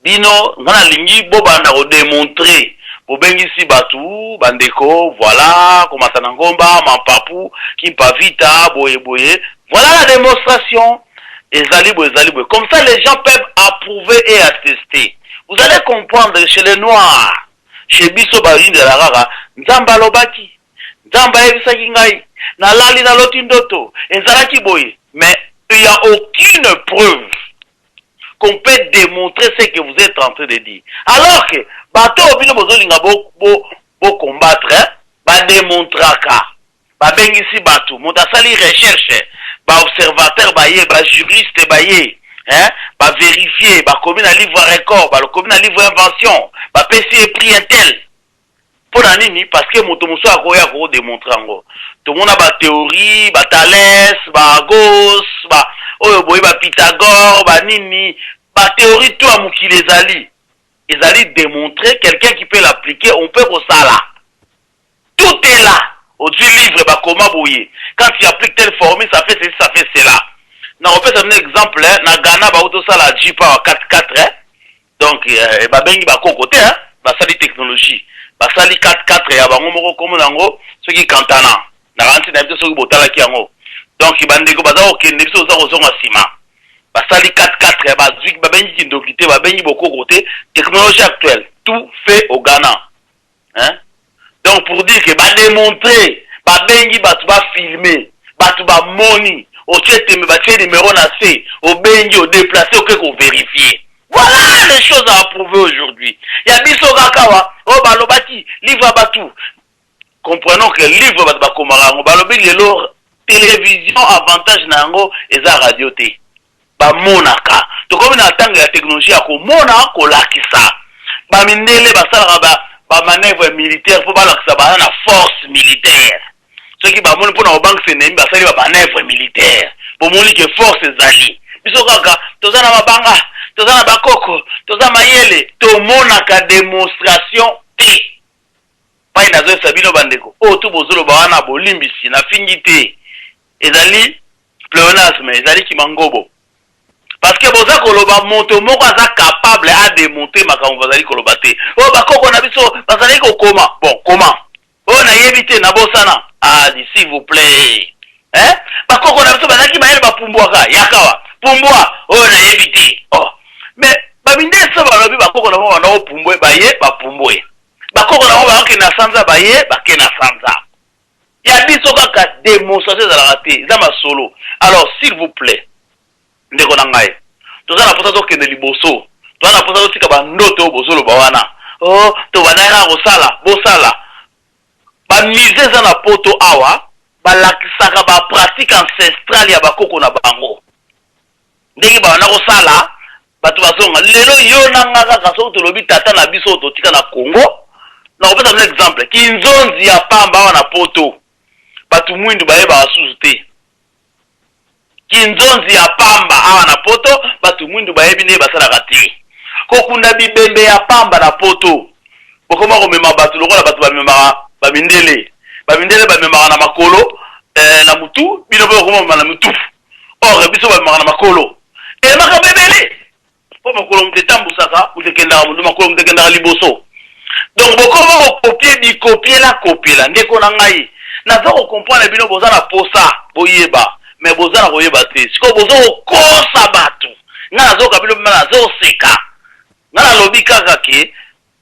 bino ngana lingi bo banda ko démontrer bo bengisi batu bandeko voilà comme ça ngomba mapapu kimpavita boye voilà la démonstration ezali boye comme ça les gens peuvent approuver et attester. Vous allez comprendre chez les noirs chez biso bari de la rara nzamba lobaki nzamba ebisaki ngai na lali na lotindoto ezalaki boye mais il n'y a aucune preuve qu'on peut démontrer ce que vous êtes en train de dire alors que bato bino bozolinga bo combattre ba démontraka ba bengisi batu motasali recherche ba observateur baye ba juriste baye hein ba vérifier ba commis na livre record ba le commis na livre invention ba PC prix intel pour nini parce que moto muso akoya ko démontrer ngo tout monde a ba théorie ba Thalès ba Gauss ba oyo boy ba Pythagore ba nini ba théorie tout a mukile ezali démontrer quelqu'un qui peut l'appliquer on peut ko sala tout est là au livre ba comment bouiller. Quand tu appliques telle formule, ça fait ceci, ça fait cela. On peut donner un exemple, na Ghana, ba auto ça la Jeep 4x4, hein. Donc, ba bengi ba côté, hein, ba sali technologie, ba sali 4x4 ya ba ngomoko comme nango, ceux qui cantana, na ranti na biso ceux qui botala ki yango. Donc, ibandeko baza okende biso za kozonga sima. Ba sali 4x4 ya ba zwik ba bengi kindokité, ba bengi boko côté, technologie actuelle, tout fait au Ghana. Hein? Donc, pour dire que ba démontrer, ba bengi ba tu ba filmer, ba tu ba moni, au titre me battre numéro na C, au bengi au déplacer au qu'on vérifier. Voilà les choses à approuver aujourd'hui. Il y a biso kakawa, oh balobati, livre batou. Comprenons que livre bat bakomara, balobi lelo télévision avantage nango eza radio té. Ba monaka. To comme na tanga ya technologie ko mona ko lakisa. Ba mindele ba sala ba manœuvre militaire pour ba lakisa ba na force militaire. Ceux qui ba moni pour na banque c'est ba sala ba manœuvre militaire. Pour moni que force zali. Biso kaka tozana mabanga, tozana bakoko, tozana mayele, to monaka démonstration té. Pa ina zo sabino bandeko. O tu bozolo ba wana bolimbisi na fingité. Ezali pléonasme, ezali kimangobo. Parce que boza koloba moto moko aza capable à démonter makambo bazali koloba te. O bakoko na biso bazali ko koma. Bon, comment? O na yebite na bosana. Ah, s'il vous plaît. Hein? Bakoko na biso bazali mayele ba pumbwaka yakawa. Pumbwa, o na yebite. Oh. Mais babinde so balobi bakoko na mo na pumbwe baye ba pumbwe. Bakoko na mo ba ke na sanza baye ba ke na sanza. Ya biso kaka démonstration za la raté, za masolo. Alors s'il vous plaît, ndeko na ngai. Toza na posa to kende liboso. Toza na posa to tika ba ndoto bosolo ba wana. Oh, to banana rosala, bosala. Ba mise za na poto awa, ba lakisaka ba pratique ancestrale ya bakoko na bango. Ndenge ba wana rosala, batu bazonga lelo yo na ngaka kaso to lobi tata na biso to tika na Congo. Na opesa un exemple, kinzonzi ya pamba wana poto. Batu mwindu baye ba wasuzu te. Kinzonzi ya pamba awa na poto, batu mwindu baye bine basala te. Kokunda bibembe ya pamba na poto. Bokoma komema batu lokola batu bamema bamindele. Bamindele bamema na makolo na mutu, bino bokoma na mutu. Or biso bamema na makolo. E maka bebele. Po makolo mtetambu saka, utekenda mundu makolo mtekenda liboso. Donc bokoma copier bi copier la ndeko na ngai. Na zo comprendre bino bozana posa boyeba. Mais bozana koyeba te siko bozo kosa batu ngana zo kabilo mena zo seka ngana lobi kaka ke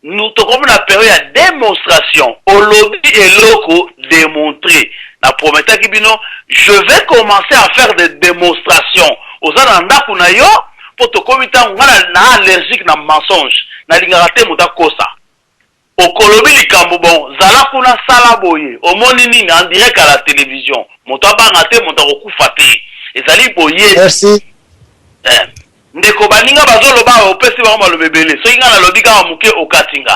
nous tokomo na période de démonstration au lobby et loko démontrer na prometa ki bino je vais commencer à faire des démonstrations ozana ndaku na yo pour tokomita ngana na allergique na mensonge na lingaka te muta kosa okolobi likambo bon zala kuna sala boye omoni nini en direct à la télévision moto abanga te moto kokufa te ezali boye. Merci. Ndeko baninga bazoloba opesi bango malobebele soki nga na lobi kaka moke okatinga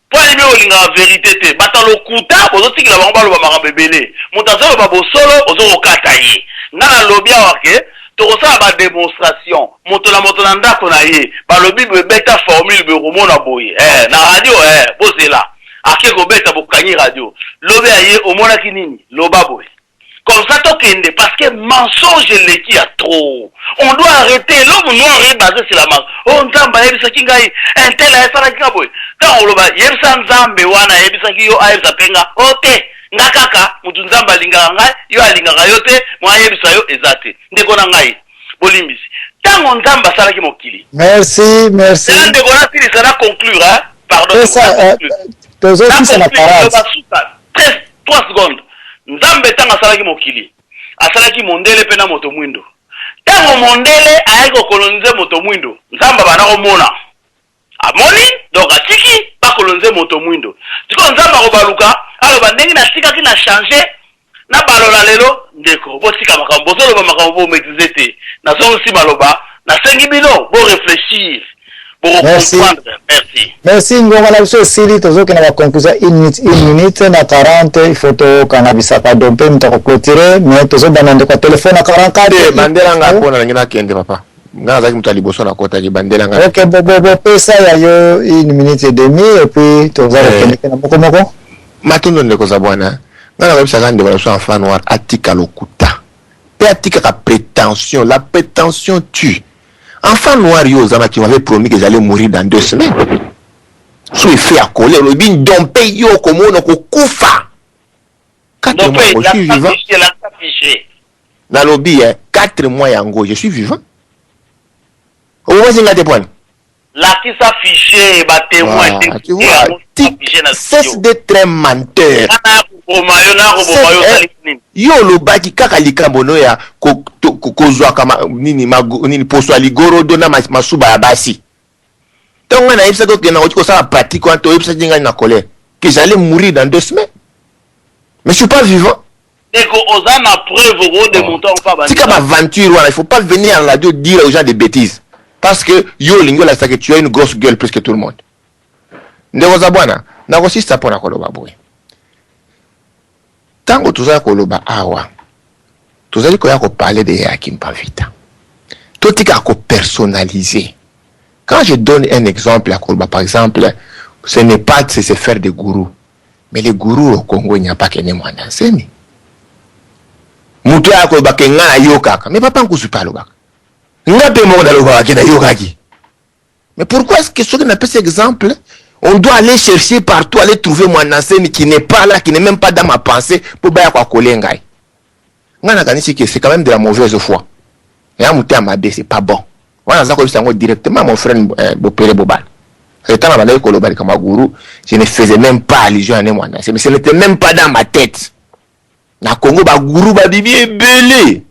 po alimi olinga vérité te batalo kuta bozotikila bango baloba makambo ebele moto azoloba bosolo ozokokata ye nga na lobi awa ke tokosala ba démonstration moto na ndako na ye balobi beta formule bekomona boye na radio bozela ake kobeta bokanyi radio lobe aye omonaki nini loba boye comme ça tokende parce que mensonge leki a trop on doit arrêter l'homme noir est basé sur la mensonge oh nzamba yebisa kingai intel ayesala kinga boye tant on loba yebisa nzambe wana yebisa kiyo ayebisa penga ote ngakaka mutu nzamba alingaka ngai yo alingaka yo te mwa yebisa yo ezate ndeko na ngai bolimbisi tango nzamba asalaki mokili. Merci. Ndeko na silisa na conclure pardon. C'est ça. Tozosisa na parade. 3 secondes. Nzambe tanga asalaki mokili. Asalaki mondele pe na moto mwindo. Tango mondele ayeko kolonze moto mwindo. Nzamba bana komona. Amoni donc atiki ba kolonze moto mwindo. Tiko nzamba ko baluka aloba ndenge na tika ki na changer na balola lelo ndeko botika makambo bozolo ba makambo bo maîtriser te. Na zongo si maloba na sengi bino bo réfléchir. Merci. Merci ngoma na biso sili tozoke na conclusion 1 minute na 40 il faut to kanabisa pa dompe mtako clôturer mais tozo banande kwa telefone 44 bandela nga pona ngina kende papa ngana zaki mtu aliboso na kota ki bandela nga. OK bobo pesa ya yo 1 minute et demie et puis tozo kende na moko matondo ndeko za bwana Nga na kabisa kande wala so enfant noir atika lokuta. Pe atika ka prétention, la prétention tue. Enfant noir yo zama qui m'avait promis que j'allais mourir dans 2 semaines. Sous effet à coller, le bin dompe yo comme on ko kufa. 4 mois, je suis vivant. Dans le lobby, 4 mois yango, je suis vivant. Au moins, c'est un témoin. La qui s'affichait, bah témoin, tu vois, cesse d'être un menteur. Yo le baki kaka likambono ya kozwa kama nini poso aligoro dona masuba ya basi. Donc on a eu ça que na otiko ça pratique quand on eu ça na colère que j'allais mourir dans 2 semaines. Mais je suis pas vivant. C'est qu'on a ma preuve de montant pas bandi. C'est comme aventure, il faut pas venir à la radio dire aux gens des bêtises parce que yo lingo la ça que tu as une grosse gueule plus que tout le monde. Ndeko za bwana, na ko sista pona koloba boy. Tango tozali koloba awa tozali koya ko parler de Yakim Pavita totika ko personnaliser. Quand je donne un exemple à Koloba, par exemple, ce n'est pas de se faire des gourous, mais les gourous au Congo il n'y a pas qu'un moine d'enseigne. Moutou ya Koloba kenga na yokaka, mais papa nkusu pa loba. Ngape mo na loba ke na yokaki. Mais pourquoi est-ce que ceux qui n'appellent cet exemple on doit aller chercher partout, aller trouver mon enseigne qui n'est pas là, qui n'est même pas dans ma pensée, pour bien quoi coller ngai. C'est quand même de la mauvaise foi. Et à monter à ma c'est pas bon. Voilà, ça comme directement mon frère Bopere Bobal. Je ne faisais même pas allusion à moi, mais ce n'était même pas dans ma tête. Na Congo ba gourou ba bibi est belé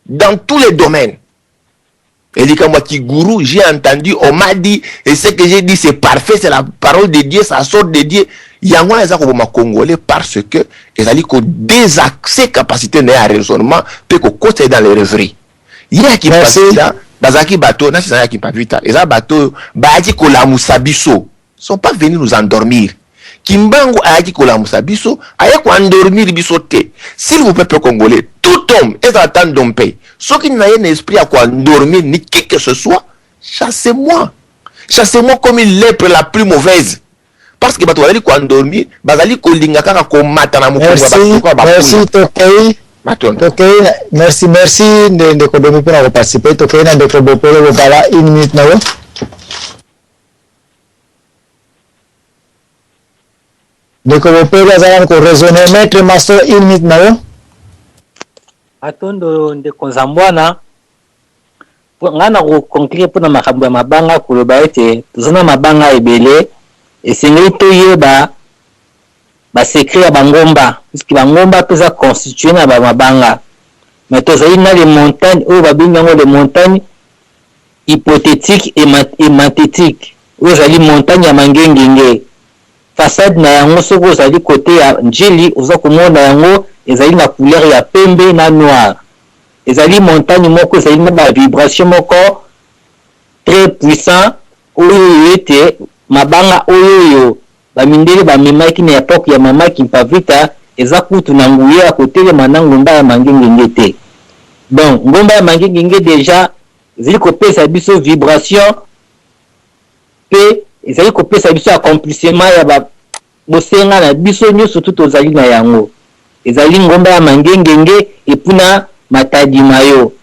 dans tous les domaines. Et dit que moi qui gourou, j'ai entendu, on m'a dit, et ce que j'ai dit c'est parfait, c'est la parole de Dieu, ça sort de Dieu. Il y a un Congolais parce que ils allaient qu'au désaccès capacité de raisonnement, puis qu'au côté dans les rêveries. Il y a qui passe là, dans un bateau, n'a pas qui pas vite, et ça bateau, baaki kola musabiso, sont pas venus nous endormir. Kimbangu ayaki kola musabiso, ayako endormir bisote. S'il vous plaît, peuple congolais, tout homme est en train d'omper. Ceux qui n'ont un esprit à quoi dormir, ni qui que ce soit, chassez-moi. Chassez-moi comme une lèpre la plus mauvaise. Parce que tu vas dire quoi dormir, bazali ko linga kaka ko mata na mukongo ba. Merci Tokei. Tokei, merci de ko dormir pour participer. Tokei na de ko bopolo bopala 1 minute na wo. De ko bopolo azala ko raisonner maître master 1 minute na wo. Atondo ndeko Zambwana ngana ko conclure pona makambo ya mabanga koloba ete tozana mabanga ebele esengeli toyeba ba secret ya bangomba puisque bangomba pesa constitué na ba mabanga mais tozali na les montagnes oyo babengi yango les montagnes hypothétiques et mathétiques oyo ezali montagne ya mangengenge façade na yango soko ozali côté ya njili oza komona yango ezali na couleur ya pembe na noir. Ezali montagne moko ezali na ba vibration moko très puissant oyo ete mabanga oyo ba mindele ba memaki na époque ya mama Kimpavita eza kutu na nguye ya kotele mana ngomba ya mangengenge te. Donc ngomba ya mangengenge déjà ezali kopesa biso vibration pe ezali kopesa biso accomplissement ya ba bosenga na biso nyonso tout ozali na yango. Ezali ngomba ya mangengenge epuna matadi mayo.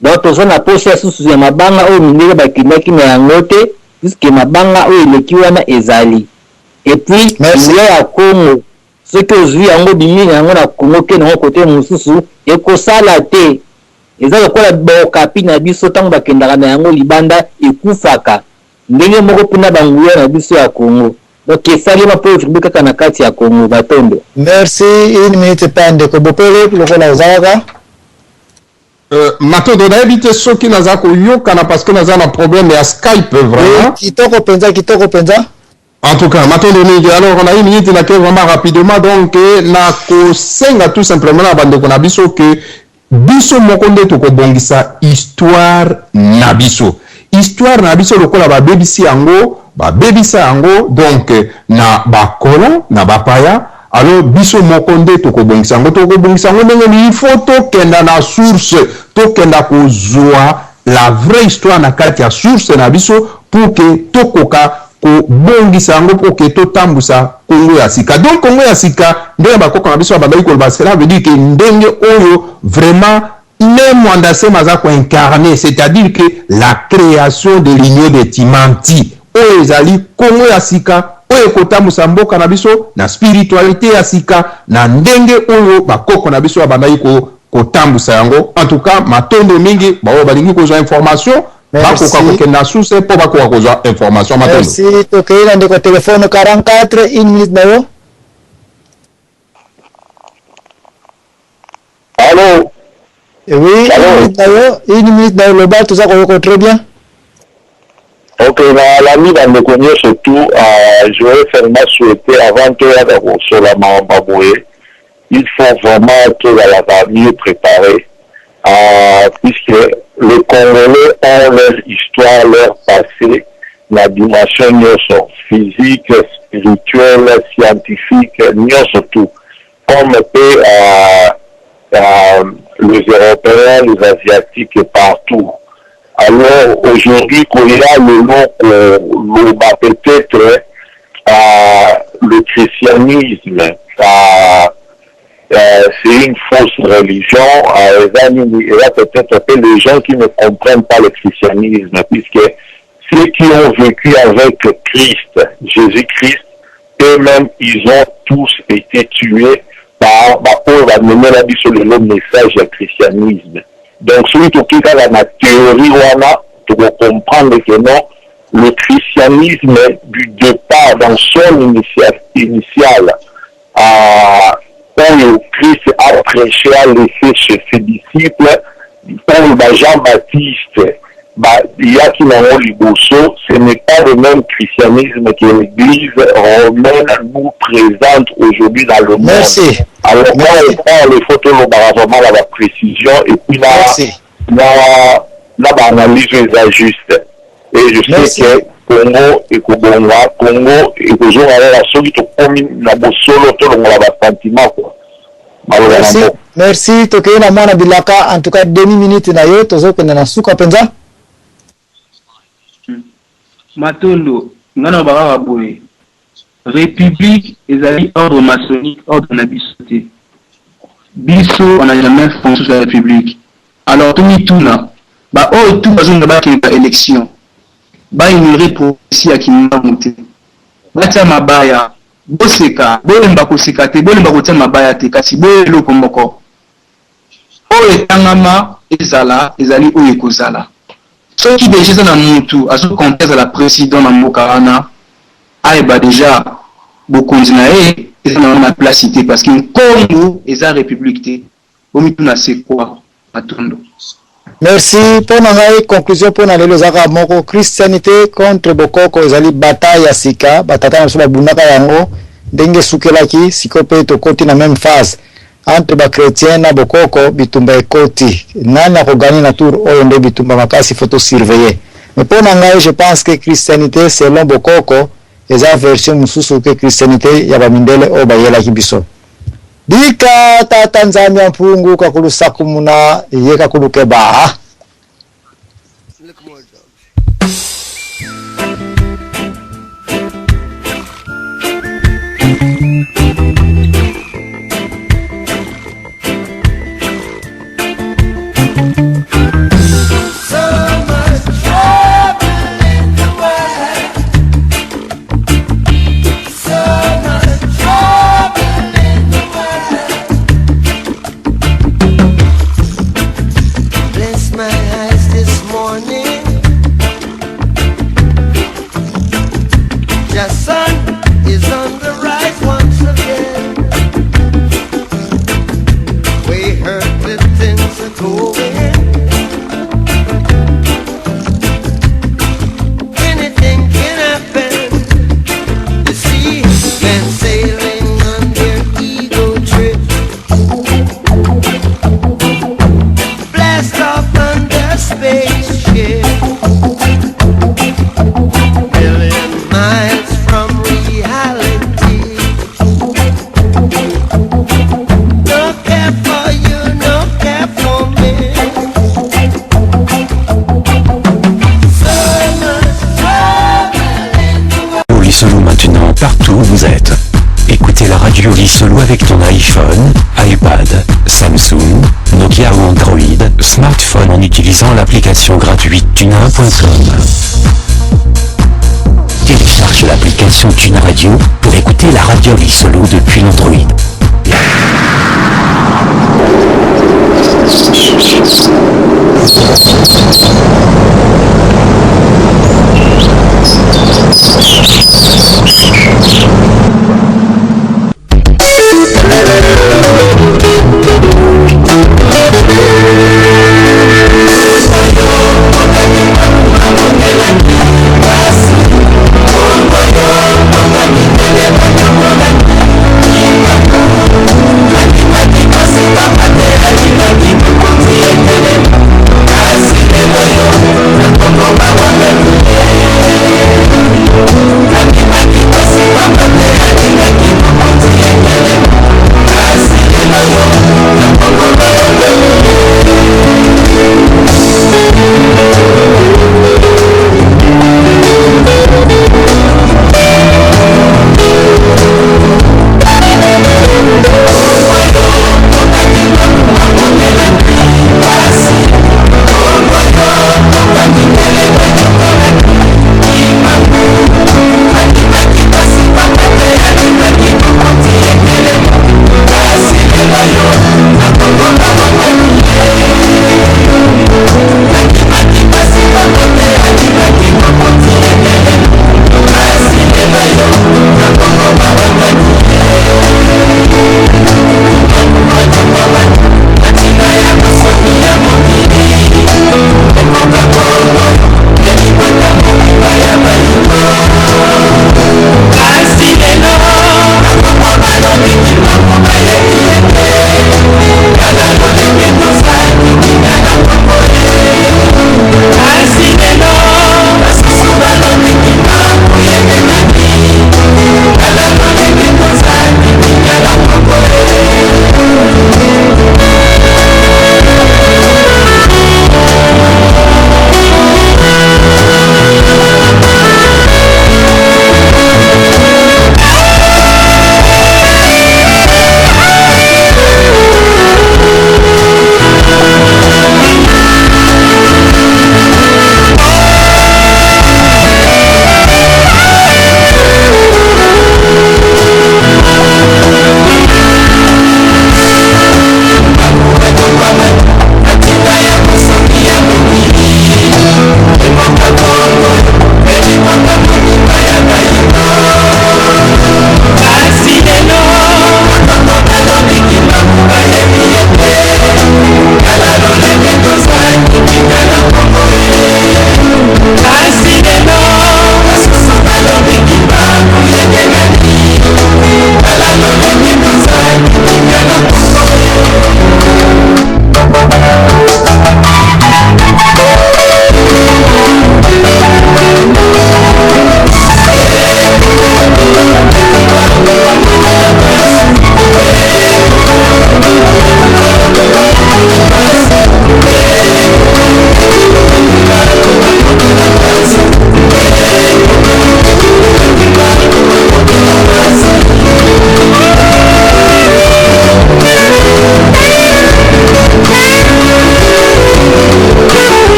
Donc tozona posa susu ya mabanga oyo mindele bakindaki na yango te puisque mabanga oyo eleki wana ezali. Et puis ngomba ya Congo soki ozwi yango bimini yango na Congo ke na kote mosusu ekosala te. Eza lokola bokapi na biso tango bakendaka na yango libanda ekufaka. Ndenge moko puna banguya na biso ya Congo. Donc esali ma po tribu kaka na kati ya Congo batondo. Merci, 1 minute pande ko bopele lokola uzaka. Matondo na éviter ceux qui naza ko yokana parce que naza na problème ya Skype vraiment. Kitoko penza. En tout cas, Matondo Mingi, alors on a 1 minute là que vraiment rapidement donc na ko senga tout simplement na bande ko na biso que biso mokonde to ko bongisa histoire na biso. Histoire na biso lokola ba bebisi yango donc na ba kolon na ba paya alors biso mokonde to ko bongisa yango ndenge ni photo kenda na source to kenda ko zwa la vraie histoire na kati ya source na biso pour que tokoka kobongisa yango mpo ke totambusa Congo ya sika. Donc Congo ya sika ndenge bakoko na biso babandaki koloba, cela veut dire que ndenge oyo vraiment les Mwandase maza ko incarné, c'est-à-dire que la création de l'union de Timanti oyo ezali Congo ya sika oyo kotambusa mboka na biso na spiritualité ya sika na ndenge oyo bakoko na biso babandaki kotambusa yango. En tout cas matondo mingi baoyo balingi kozwa information bakoka kokenda suse mpo bakoka kozwa information matondo. Merci. Tokeila ndeko telefone 44 1 minute na yo. Allô? Oui, une minute dans le bas, tout ça qu'on très bien. Ok, l'ami dans le connu surtout, je vais seulement souhaiter avant que sur la Mambaboué, il faut vraiment que la famille préparée, puisque les Congolais ont leur histoire, leur passé, la dimension physique, spirituelle, scientifique, surtout, comme peut les Européens, les Asiatiques et partout. Alors aujourd'hui, quand il y a le nom peut-être le christianisme, c'est une fausse religion. Il y a peut-être un peu les gens qui ne comprennent pas le christianisme, puisque ceux qui ont vécu avec Christ, Jésus-Christ, eux-mêmes, ils ont tous été tués pour amener le message du christianisme. Donc, celui qui a la théorie, tu dois comprendre que non, le christianisme, du départ, dans son initial, quand Christ a prêché, a laissé chez ses disciples, quand Jean-Baptiste, il y a qui n'ont liboso, ce n'est pas le même christianisme que l'Église romaine nous présente aujourd'hui dans le monde. Merci. Alors, moi, je prends les photos, vraiment la précision, et puis là, l'analyse est juste. Et je sais que Congo et Congo et Congo, la solide comme la solo, tout le monde a sentiment. Merci. Merci. Toke na mwana bilaka, en tout cas, demi minute na yo, tozo kende na suka penza. Matondo, ngana baba boye. République ezali ordre maçonnique, ordre na bisoté. Biso on n'a jamais fonctionné sur la République. Alors tout mituna, tout bazonga ba ke élection. Ba ignorer pour ici à Kimbamuté. Batia mabaya, boseka, bolemba koseka te, bolemba kotia mabaya te, kasi boyelo komoko. Oyo tangama ezala, ezali oyo kozala. Ceux qui déjà dans mutu, à ce contexte la président na mboka wana, aïba déjà beaucoup dinaé et dans la place cité parce que Congo est la république au milieu na c'est quoi atondo. Merci pour la conclusion pour les zaka moko christianité contre bokoko ezali bataille ya sika batata na so babunaka yango ndenge sukelaki sikope to koti na même phase entre ba chrétien na bokoko bitumba ekoti nani akogani na tour oyo nde bitumba makasi photo surveiller. Mais pour ngai je pense que christianité selon bokoko eza version mususu ke christianité ya bamindele o bayela kibiso dika tata nzambi mpungu kakulusa kumuna yeka kuluke ba radio Lissolo avec ton iPhone, iPad, Samsung, Nokia ou Android, smartphone en utilisant l'application gratuite tunin.com. Télécharge l'application Tuna Radio pour écouter la radio Lissolo depuis l'Android.